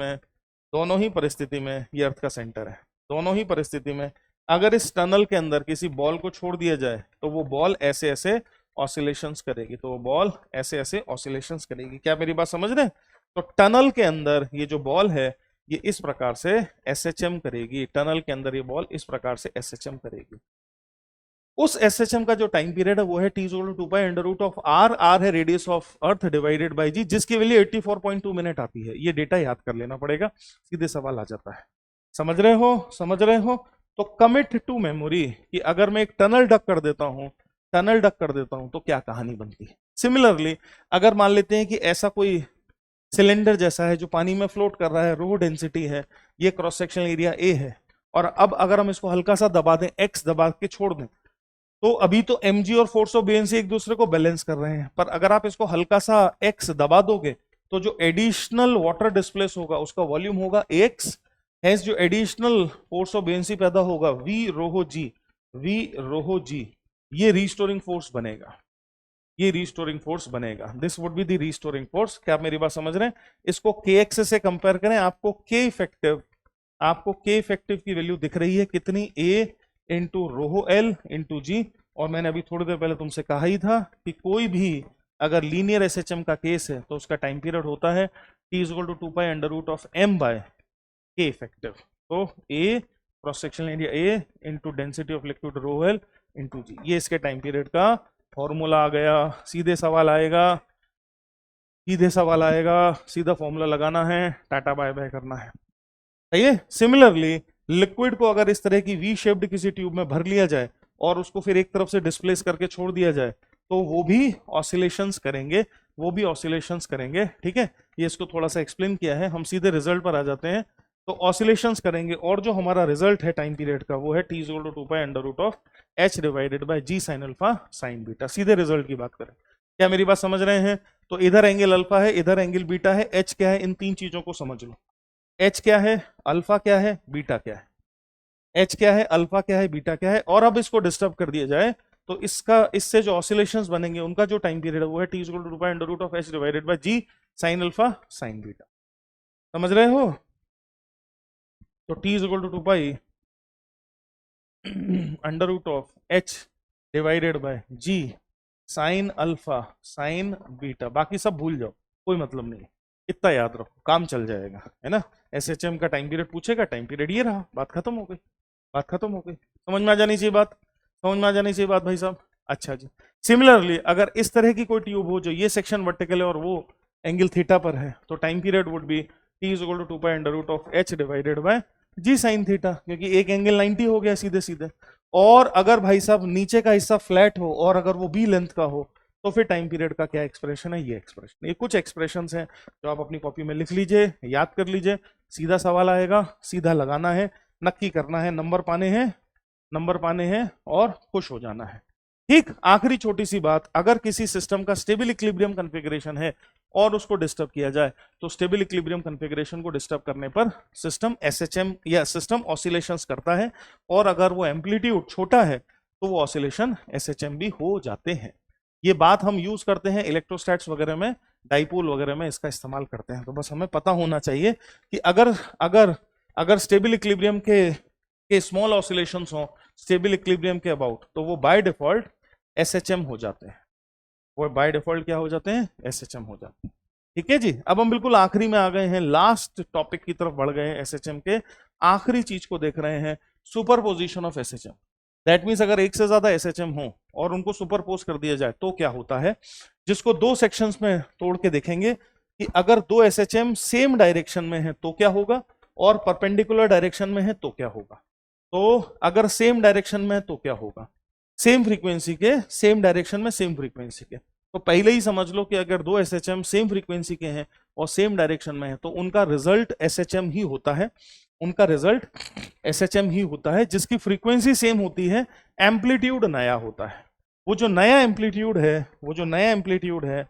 में ये अर्थ का सेंटर है। दोनों ही परिस्थिति में अगर इस टनल के अंदर किसी बॉल को छोड़ दिया जाए तो वो बॉल ऐसे ऐसे ऑसिलेशंस करेगी, तो वो बॉल ऐसे ऐसे ऑसिलेशंस करेगी। क्या मेरी बात समझ रहे हैं? तो टनल के अंदर ये जो बॉल है ये इस प्रकार से एसएचएम करेगी, टनल के अंदर ये बॉल इस प्रकार से एसएचएम करेगी। उस एसएचएम का जो टाइम पीरियड है वो है t = 2π√r, r है radius of earth divided by g, जिसकी वैल्यू 84.2 मिनट आती है। ये डेटा याद कर लेना पड़ेगा, सीधे सवाल आ जाता है। समझ रहे हो, समझ रहे हो? तो कमिट टू मेमोरी कि अगर मैं एक टनल डक कर देता हूं तो क्या कहानी बनती है। सिमिलरली अगर मान लेते हैं कि ऐसा कोई सिलेंडर जैसा है जो पानी में फ्लोट कर रहा है, रो डेंसिटी है, ये क्रॉस सेक्शनल एरिया ए है, और अब अगर हम इसको हल्का सा दबा दें, एक्स दबा के छोड़ दें, तो अभी तो mg और फोर्स ऑफ बेयरनेस एक दूसरे को बैलेंस कर रहे हैं, पर अगर आप इसको हल्का सा x दबा दोगे तो जो एडिशनल वाटर डिस्प्लेस होगा उसका वॉल्यूम होगा x, हेंस जो एडिशनल फोर्स ऑफ बेयरनेस पैदा होगा v rho g, ये रीस्टोरिंग फोर्स बनेगा, ये रीस्टोरिंग फोर्स बनेगा। This would be the restoring force. क्या आप मेरी बात समझ रहे हैं? इसको kx से कंपेयर करें, आपको k इफेक्टिव की वैल्यू दिख रही है कितनी, a into rho l into g. और मैंने अभी थोड़ी देर पहले तुमसे कहा ही था कि कोई भी अगर लीनियर एसएचएम का केस है तो उसका टाइम पीरियड होता है t = 2π√m/k इफेक्टिव। तो a cross sectional area a into density of liquid rho l into g, ये इसके टाइम पीरियड का फॉर्मूला आ गया। सीधे सवाल आएगा, सीधा फॉर्मूला लगाना है, टाटा बाय बाय करना है। सही है। सिमिलरली लिक्विड को अगर इस तरह की वी शेप्ड किसी ट्यूब में भर लिया जाए और उसको फिर एक तरफ से डिस्प्लेस करके छोड़ दिया जाए तो वो भी ऑसिलेशंस करेंगे, ठीक है। ये इसको थोड़ा सा एक्सप्लेन किया है, हम सीधे रिजल्ट पर आ जाते हैं। तो ऑसिलेशंस करेंगे और जो हमारा रिजल्ट है टाइम पीरियड का वो है t = 2π√h divided by g sin alpha sin beta. सीधे रिजल्ट की बात करें, क्या मेरी बात समझ रहे हैं? तो इधर एंगल अल्फा है, इधर एंगल बीटा है, h क्या है, इन तीन चीजों को समझ लो। h क्या है, अल्फा क्या है, बीटा क्या है, h क्या है, अल्फा क्या है, बीटा क्या है। और अब इसको डिस्टर्ब कर दिया जाए तो इससे जो ऑसिलेशंस बनेंगे उनका जो टाइम पीरियड है वो है t = 2π√h divided by g sin alpha sin beta. समझ रहे हो? तो t is equal to 2 pi under root of h divided by g sine alpha sine beta, बाकी सब भूल जाओ, कोई मतलब नहीं, इतना याद रखो, काम चल जाएगा, है ना। एसएचएम का टाइम पीरियड पूछेगा, टाइम पीरियड ये रहा, बात खत्म हो गई, बात खत्म हो गई। समझ में आ जानी चाहिए बात, समझ में आ जानी चाहिए बात भाई साहब। अच्छा जी, सिमिलरली अगर इस तरह की कोई ट्यूब हो जो ये सेक्शन वर्टिकल है और वो एंगल थीटा पर है, तो time period would be t is equal to 2 pi under root of h divided by g sine theta, क्योंकि एक एंगल 90 हो गया सीधे सीधे। और अगर भाई साहब नीचे का हिस्सा फ्लैट हो और अगर वो b लेंथ का हो, तो फिर टाइम पीरियड का क्या एक्सप्रेशन है, ये एक्सप्रेशन। ये कुछ एक्सप्रेशंस हैं जो आप अपनी कॉपी में लिख लीजिए, याद कर लीजिए, सीधा सवाल आएगा, सीधा लगाना है, नक्की करना है, नंबर पाने हैं और खुश हो जाना है। ठीक, आखिरी छोटी सी बात, अगर किसी सिस्टम का स्टेबल इक्विलिब्रियम कॉन्फ़िगरेशन है और उसको डिस्टर्ब किया जाए, तो स्टेबल इक्विलिब्रियम कॉन्फ़िगरेशन को डिस्टर्ब करने पर सिस्टम एसएचएम या सिस्टम ऑसिलेशंस करता है, और अगर वो एम्पलीट्यूड छोटा है तो वो ऑसिलेशन एसएचएम भी हो जाते हैं। ये बात हम यूज करते हैं इलेक्ट्रोस्टैट्स वगैरह में, डाइपोल वगैरह में इसका इस्तेमाल करते हैं। तो बस हमें पता होना चाहिए कि अगर अगर अगर स्टेबल इक्विलिब्रियम के स्मॉल ऑसिलेशंस हो स्टेबल इक्विलिब्रियम के अबाउट, तो वो बाय डिफॉल्ट एसएचएम हो जाते हैं, वो बाय डिफॉल्ट क्या हो जाते हैं, एसएचएम हो जाते हैं। ठीक है जी, अब हम बिल्कुल आखिरी में आ गए हैं, लास्ट टॉपिक की तरफ बढ़ गए हैं, एसएचएम के आखिरी चीज को देख रहे हैं, superposition of SHM. That means अगर एक से ज्यादा एसएचएम हो और उनको सुपरपोज कर दिया जाए तो क्या होता है, जिसको दो सेक्शंस में तोड़ के देखेंगे कि अगर दो एसएचएम सेम डायरेक्शन में है तो क्या होगा, और परपेंडिकुलर डायरेक्शन में है तो क्या होगा। तो अगर सेम डायरेक्शन में है तो क्या होगा, सेम फ्रीक्वेंसी के सेम डायरेक्शन में सेम फ्रीक्वेंसी के, तो पहले ही समझ लो कि अगर दो एसएचएम सेम फ्रीक्वेंसी के हैं और सेम डायरेक्शन में है तो उनका रिजल्ट एसएचएम ही होता है, उनका रिजल्ट एसएचएम ही होता है, जिसकी फ्रीक्वेंसी सेम होती है, एम्पलीट्यूड नया होता है। वो जो नया एम्पलीट्यूड है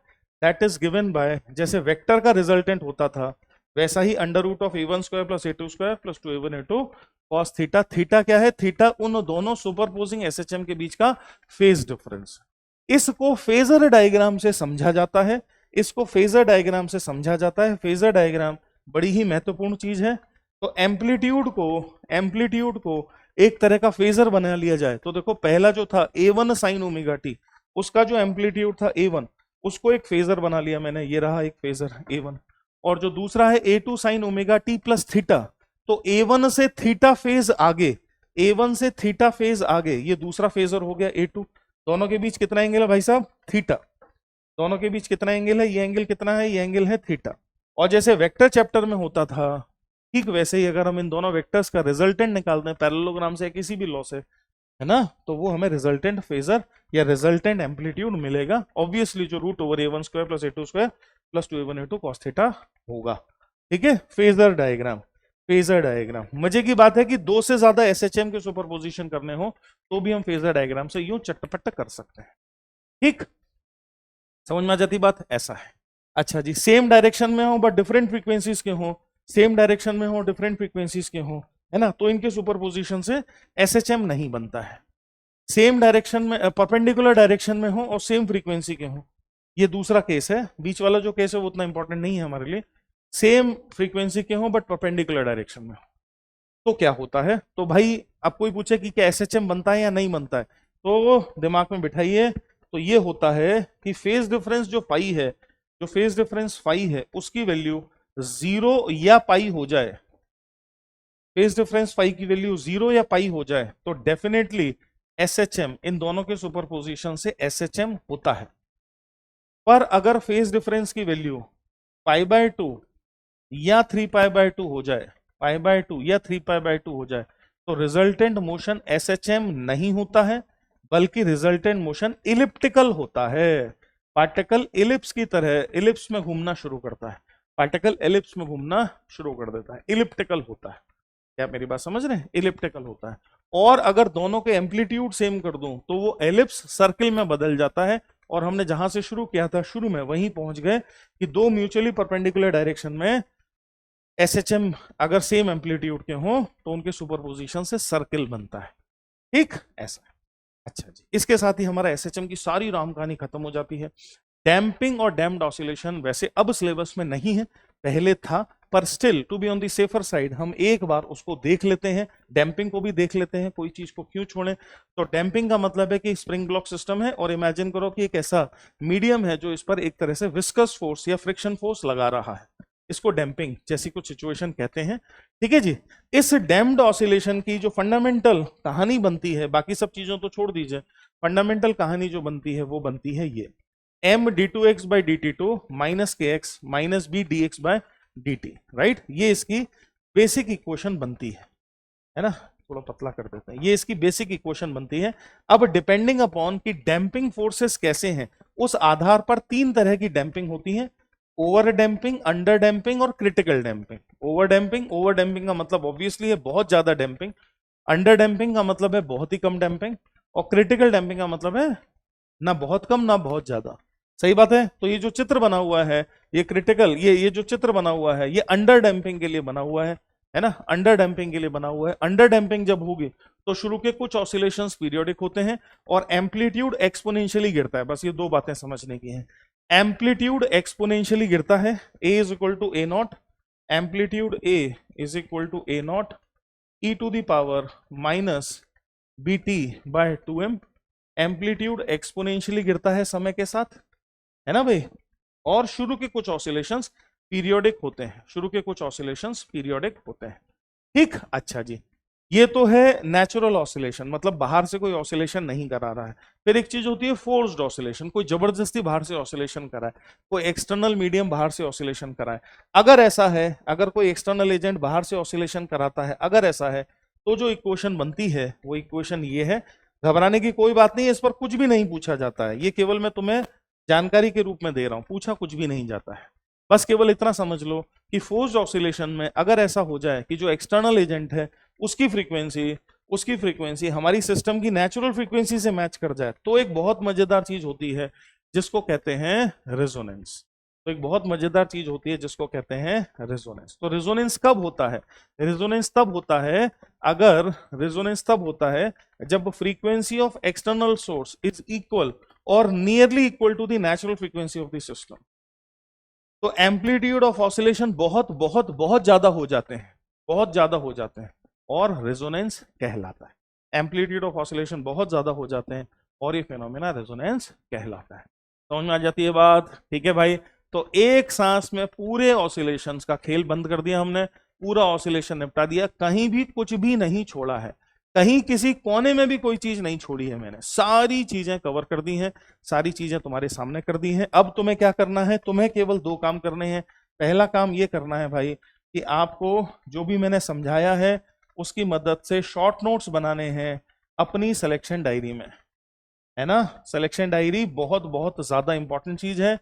दैट इज गिवन बाय, जैसे वेक्टर का रिजल्टेंट होता था वैसा ही under root of a1 square plus a2 square plus 2a1 a2 cos theta. Theta क्या है, थीटा उन दोनों सुपरपोजिंग एसएचएम के बीच का फेज डिफरेंस। इसको फेजर डायग्राम से समझा जाता है, इसको फेजर डायग्राम से समझा जाता है। फेजर डायग्राम बड़ी ही महत्वपूर्ण चीज है। तो एम्पलीट्यूड को एक तरह का फेजर बना लिया जाए, तो देखो पहला जो था a1 साइन ओमेगा टी, उसका जो एम्पलीट्यूड था a1, उसको एक फेजर बना लिया मैंने, ये रहा एक फेजर a1। और जो दूसरा है a2 sign omega t plus theta, तो a1 से थीटा फेज आगे, a1 से थीटा फेज आगे, ये दूसरा फेजर हो गया a2। दोनों के बीच कितना एंगल है भाई साहब, थीटा। दोनों के बीच कितना एंगल है, ये एंगल कितना है, ये एंगल है थीटा। और जैसे वेक्टर चैप्टर में होता था, ठीक वैसे ही अगर हम इन दोनों वेक्टर्स का रिजल्टेंट निकालते हैं पैरेललोग्राम से या किसी भी लॉ से, है ना, तो वो हमें रिजल्टेंट फेजर या रिजल्टेंट एम्पलीट्यूड मिलेगा, ऑब्वियसली जो root over a1 square plus a2 square plus 2a1 a2 cos theta होगा। ठीक है, फेजर डायग्राम। फेजर डायग्राम मजे की बात है कि दो से ज्यादा एसएचएम के सुपरपोजिशन करने हो तो भी हम फेजर डायग्राम से यूं चटपट कर सकते हैं। ठीक, समझ में आ जाती बात, ऐसा है। अच्छा जी, सेम डायरेक्शन में हो बट डिफरेंट फ्रीक्वेंसीज के हो, सेम डायरेक्शन में हो डिफरेंट फ्रीक्वेंसीज के हो, है ना, तो इनके सुपरपोजिशन से एसएचएम नहीं बनता है। सेम डायरेक्शन में, परपेंडिकुलर डायरेक्शन में हो और सेम फ्रीक्वेंसी के हो, ये दूसरा केस है। बीच वाला जो केस है वो उतना इंपॉर्टेंट नहीं है हमारे लिए। सेम फ्रीक्वेंसी के हो बट परपेंडिकुलर डायरेक्शन में हो तो क्या होता है। तो भाई अब कोई पूछे कि क्या एसएचएम बनता है या नहीं बनता है, तो दिमाग में बिठाइए, तो ये होता है कि फेज डिफरेंस जो पाई है, जो फेज डिफरेंस फाई है, उसकी वैल्यू 0 या पाई हो जाए, फेज डिफरेंस फाई की वैल्यू 0 या पाई हो जाए, तो डेफिनेटली एसएचएम, इन दोनों के सुपरपोजिशन से एसएचएम होता है। पर अगर फेज डिफरेंस की वैल्यू π/2 या 3π/2 हो जाए, π/2 या 3π/2 हो जाए, तो रिजल्टेंट मोशन एसएचएम नहीं होता है, बल्कि रिजल्टेंट मोशन इलिप्टिकल होता है। पार्टिकल इलिप्स की तरह इलिप्स में घूमना शुरू करता है, पार्टिकल इलिप्स में घूमना शुरू कर देता है, इलिप्टिकल होता है। क्या मेरी बात समझ रहे हैं, इलिप्टिकल होता है। और अगर दोनों के एम्पलीट्यूड सेम कर दूं तो वो एलिप्स सर्किल में बदल जाता है, और हमने जहां से शुरू किया था शुरू में वहीं पहुंच गए कि दो म्यूचुअली परपेंडिकुलर डायरेक्शन में एसएचएम अगर सेम एम्पलीट्यूड के हों तो उनके सुपरपोजिशन से सर्किल बनता है। ठीक, ऐसा है। अच्छा जी, इसके साथ ही हमारा एसएचएम की सारी राम कहानी खत्म हो जाती है। डैम्पिंग और डैम्प्ड ऑसिलेशन वैसे अब सिलेबस में नहीं है, पहले था, पर still to be on the safer side हम एक बार उसको देख लेते हैं, डैम्पिंग को भी देख लेते हैं, कोई चीज को क्यों छोड़ें। तो डैम्पिंग का मतलब है कि स्प्रिंग ब्लॉक सिस्टम है और इमेजिन करो कि एक ऐसा मीडियम है जो इस पर एक तरह से विस्कस फोर्स या फ्रिक्शन फोर्स लगा रहा है, इसको डैम्पिंग जैसी कुछ सिचुएशन कहते हैं। ठीक है जी। इस डैम्प्ड ऑसिलेशन की जो फंडामेंटल कहानी बनती है, बाकी सब चीजों तो छोड़ दीजिए, फंडामेंटल कहानी जो बनती है वो बनती है ये m d two x by d t two minus k x minus b d x by d t, right. ये इसकी बेसिक इक्वेशन बनती है ना, थोड़ा पतला कर देते हैं, ये इसकी बेसिक इक्वेशन बनती है। अब डिपेंडिंग अपॉन कि डैम्पिंग फोर्सेस कैसे हैं, उस आधार पर तीन तरह की डैम्पिंग होती है, ओवर डैम्पिंग, अंडर डैम्पिंग और क्रिटिकल डैम्पिंग। ओवर डैम्पिंग का मतलब ऑब्वियसली है बहुत ज्यादा डैम्पिंग, अंडर डैम्पिंग का मतलब है बहुत ही कम डैम्पिंग, और क्रिटिकल डैम्पिंग का मतलब है ना बहुत कम ना बहुत ज्यादा। सही बात है। तो ये जो चित्र बना हुआ है, ये क्रिटिकल, ये जो चित्र बना हुआ है ये अंडर डैम्पिंग के लिए बना हुआ है ना, अंडर डैम्पिंग के लिए बना हुआ है। अंडर डैम्पिंग जब होगी तो शुरू के कुछ ऑसिलेशंस पीरियोडिक होते हैं और एम्पलीट्यूड एक्सपोनेंशियली गिरता है। बस ये दो बातें समझने की हैं। एम्पलीट्यूड एक्सपोनेंशियली गिरता है, A is equal to A nought, amplitude A is equal to A nought E to the power minus B T by 2m। Amplitude exponentially गिरता है समय के साथ, है ना भाई। और शुरू के कुछ ऑसिलेशंस पीरियोडिक होते हैं, शुरू के कुछ ऑसिलेशंस पीरियोडिक होते हैं। ठीक, अच्छा जी। ये तो है नेचुरल ऑसिलेशन, मतलब बाहर से कोई ऑसिलेशन नहीं करा रहा है। फिर एक चीज होती है फोर्स्ड ऑसिलेशन, कोई जबरदस्ती बाहर से ऑसिलेशन कराए, कोई एक्सटर्नल मीडियम बाहर से ऑसिलेशन कराए। अगर ऐसा है, अगर कोई एक्सटर्नल एजेंट बाहर से ऑसिलेशन कराता है, अगर ऐसा है, तो जो इक्वेशन बनती है वो इक्वेशन ये है। घबराने की कोई बात नहीं है, इस पर कुछ भी नहीं पूछा जाता है, ये केवल मैं तुम्हें जानकारी के रूप में दे रहा हूं, पूछा कुछ भी नहीं जाता है। बस केवल इतना समझ लो कि फोर्स्ड ऑसिलेशन में अगर ऐसा हो जाए कि जो एक्सटर्नल एजेंट है उसकी फ्रीक्वेंसी हमारी सिस्टम की नेचुरल फ्रीक्वेंसी से मैच कर जाए, तो एक बहुत मजेदार चीज होती है जिसको कहते हैं रेजोनेंस। तो एक बहुत मजेदार चीज होती है जिसको कहते हैं रेजोनेंस। तो रेजोनेंस कब होता है? रेजोनेंस तब होता है अगर रेजोनेंस तब होता है जब frequency of external source is equal और nearly equal to the natural frequency of the system. तो एम्पलीट्यूड ऑफ ऑसिलेशन बहुत बहुत बहुत ज्यादा हो जाते हैं, बहुत ज्यादा हो जाते हैं और रेजोनेंस कहलाता है। एम्पलीट्यूड ऑफ ऑसिलेशन बहुत ज्यादा हो जाते हैं और ये फेनोमेना रेजोनेंस कहलाता है। समझ में आ जाती है बात? ठीक है भाई। तो एक सांस में पूरे ऑसिलेशंस का खेल बंद कर दिया हमने, पूरा ऑसिलेशन निपटा दिया, कहीं भी कुछ भी नहीं छोड़ा है, कहीं किसी कोने में भी कोई चीज नहीं छोड़ी है मैंने, सारी चीजें कवर कर दी हैं, सारी चीजें तुम्हारे सामने कर दी हैं। अब तुम्हें क्या करना है? तुम्हें केवल दो काम करने हैं। पहला काम ये करना है भाई कि आपको जो भी मैंने समझाया है उसकी मदद से शॉर्ट नोट्स बनाने हैं अपनी सिलेक्शन डायरी में, है ना। सिलेक्शन डायरी बहुत बहुत ज्यादा इंपॉर्टेंट चीज है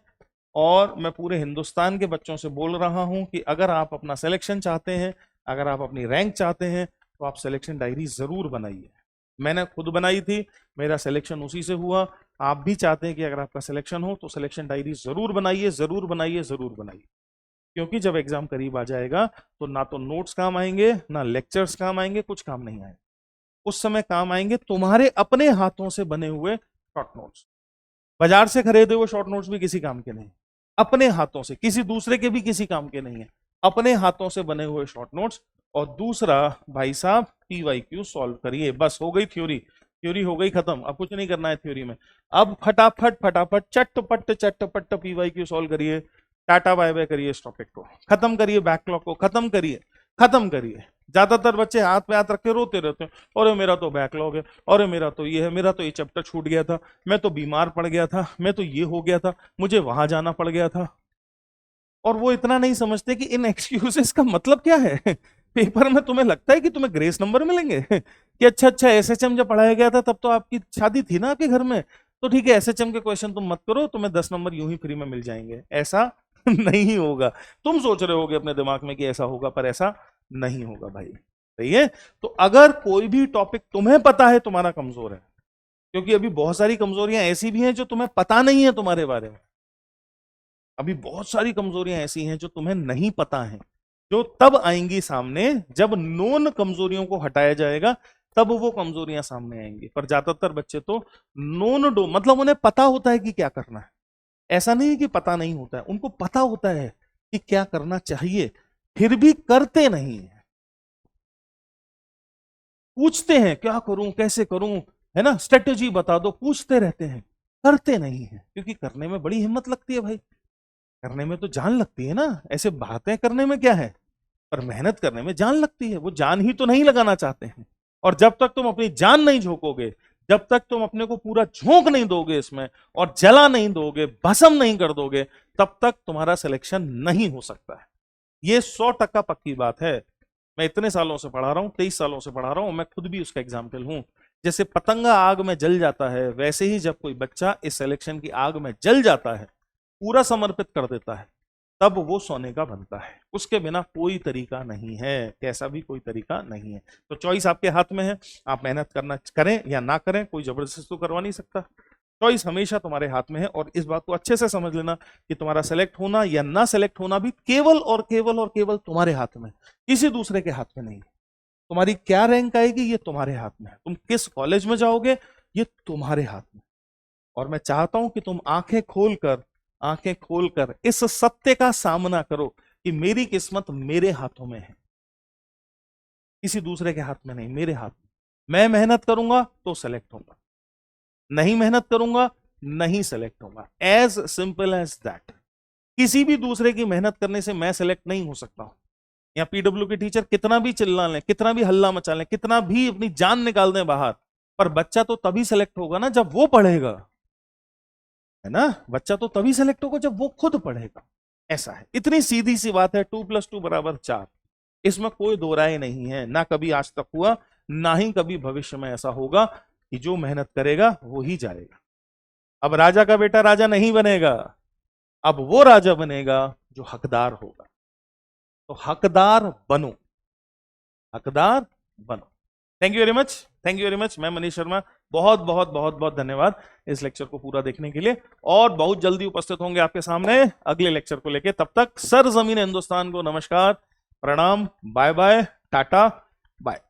और मैं पूरे हिंदुस्तान के बच्चों से बोल रहा हूं कि अगर आप अपना सिलेक्शन चाहते हैं, अगर आप अपनी रैंक चाहते हैं, तो आप सिलेक्शन डायरी जरूर बनाइए। मैंने खुद बनाई थी, मेरा सिलेक्शन उसी से हुआ। आप भी चाहते हैं कि अगर आपका सिलेक्शन हो तो सिलेक्शन डायरी जरूर बनाइए, जरूर बनाइए, जरूर बनाइए, क्योंकि जब एग्जाम करीब आ जाएगा तो ना तो नोट्स काम आएंगे, ना लेक्चर्स काम आएंगे, कुछ काम नहीं आएंगे। उस समय काम आएंगे तुम्हारे अपने हाथों से बने हुए शॉर्ट नोट्स। बाजार से खरीदे हुए शॉर्ट नोट्स भी किसी काम के नहीं, अपने हाथों से, किसी दूसरे के भी किसी काम के नहीं है, अपने हाथों से बने हुए शॉर्ट नोट्स। और दूसरा भाई साहब, PYQ सॉल्व करिए, बस हो गई थ्योरी, थ्योरी हो गई खत्म, अब कुछ नहीं करना है थ्योरी में। अब फटाफट फटाफट चटपट PYQ सॉल्व करिए, टाटा बाय बाय करिए, इस टॉपिक को खत्म करिए, बैकलॉग को खत्म करिए, खत्म करिए। ज्यादातर बच्चे हाथ पे हाथ रख के रोते रहते हैं, अरे मेरा तो बैकलॉग है, अरे मेरा तो ये है, मेरा तो ये चैप्टर छूट गया था, मैं तो बीमार पड़ गया था, मैं तो ये हो गया था, मुझे वहां जाना पड़ गया था। और वो इतना नहीं समझते कि इन एक्सक्यूजेस का मतलब क्या है। पेपर में तुम्हें लगता है कि तुम्हें ग्रेस नंबर मिलेंगे कि अच्छा अच्छा SHM जब पढ़ाया गया था तब तो आपकी शादी थी ना आपके घर में, तो ठीक है SHM के क्वेश्चन तुम मत करो, तुम्हें 10 नंबर यूं ही फ्री में मिल जाएंगे। ऐसा नहीं होगा। तुम सोच रहे होगे अपने दिमाग में कि ऐसा होगा, पर ऐसा नहीं होगा भाई। सही है। तो अगर कोई भी टॉपिक तुम्हें पता है तुम्हारा कमजोर है, क्योंकि अभी बहुत सारी कमजोरियां ऐसी भी हैं जो तुम्हें पता नहीं है तुम्हारे बारे में, अभी बहुत सारी कमजोरियां ऐसी हैं जो तुम्हें नहीं पता है, जो तब आएंगी सामने जब नोन कमजोरियों को हटाया जाएगा, तब वो कमजोरियां सामने आएंगी। पर ज्यादातर बच्चे तो नोन डो, मतलब उन्हें पता होता है कि क्या करना है, ऐसा नहीं है कि पता नहीं होता है, उनको पता होता है कि क्या करना चाहिए, फिर भी करते नहीं है। पूछते हैं क्या करूं, कैसे करूं, है ना, स्ट्रेटेजी बता दो, पूछते रहते हैं, करते नहीं है। क्योंकि करने में बड़ी हिम्मत लगती है भाई, करने में तो जान लगती है ना। ऐसे बातें करने में क्या है, पर मेहनत करने में जान लगती है। वो जान ही तो नहीं लगाना चाहते हैं। और जब तक तुम अपनी जान नहीं झोंकोगे, जब तक तुम अपने को पूरा झोंक नहीं दोगे इसमें और जला नहीं दोगे, भस्म नहीं कर दोगे, तब तक तुम्हारा सिलेक्शन नहीं हो सकता है। ये 100% पक्की बात है। मैं इतने सालों से पढ़ा रहा हूं, 23 सालों से पढ़ा रहा हूं, मैं खुद भी उसका एग्जाम्पल हूं। जैसे पतंगा आग में जल जाता है, वैसे ही जब कोई बच्चा इस सिलेक्शन की आग में जल जाता है, पूरा समर्पित कर देता है, तब वो सोने का बनता है। उसके बिना कोई तरीका नहीं है, कैसा भी कोई तरीका नहीं है। तो चॉइस आपके हाथ में है, आप मेहनत करना करें या ना करें, कोई जबरदस्ती तो करवा नहीं सकता। चॉइस हमेशा तुम्हारे हाथ में है। और इस बात को अच्छे से समझ लेना कि तुम्हारा सेलेक्ट होना या ना सेलेक्ट होना भी केवल और केवल और केवल तुम्हारे हाथ में, किसी दूसरे के हाथ में नहीं। तुम्हारी क्या रैंक आएगी ये तुम्हारे हाथ में है, तुम किस कॉलेज में जाओगे ये तुम्हारे हाथ में। और मैं चाहता हूं कि तुम आंखें खोलकर इस सत्य का सामना करो कि मेरी किस्मत मेरे हाथों में है, किसी दूसरे के हाथ में नहीं, मेरे हाथ में। मैं मेहनत करूंगा तो सेलेक्ट होऊंगा, नहीं मेहनत करूंगा नहीं सेलेक्ट होगा। As simple as that. किसी भी दूसरे की मेहनत करने से मैं सेलेक्ट नहीं हो सकता हूं। या पीडब्ल्यू के टीचर कितना भी चिल्ला लें, कितना भी हल्ला मचा लें, कितना भी अपनी जान निकाल दें बाहर, पर बच्चा तो तभी सेलेक्ट होगा ना जब वो पढ़ेगा, है ना। बच्चा तो तभी सेलेक्ट होगा जब वो खुद पढ़ेगा। ऐसा है, इतनी सीधी सी बात है। 2+2=4। इसमें कोई दो राय नहीं है, ना कभी आज तक हुआ, ना ही कभी भविष्य में ऐसा होगा कि जो मेहनत करेगा वो ही जाएगा। अब राजा का बेटा राजा नहीं बनेगा, अब वो राजा बनेगा जो हकदार होगा। तो हकदार बनो, हकदार बनो। Thank you very much, thank you very much. मैं मनीष शर्मा, बहुत बहुत बहुत बहुत धन्यवाद इस लेक्चर को पूरा देखने के लिए। और बहुत जल्दी उपस्थित होंगे आपके सामने अगले लेक्चर को लेके। तब तक सर जमीन हिंदुस्तान को नमस्कार, प्रणाम, बाय बाय, टाटा, बाय।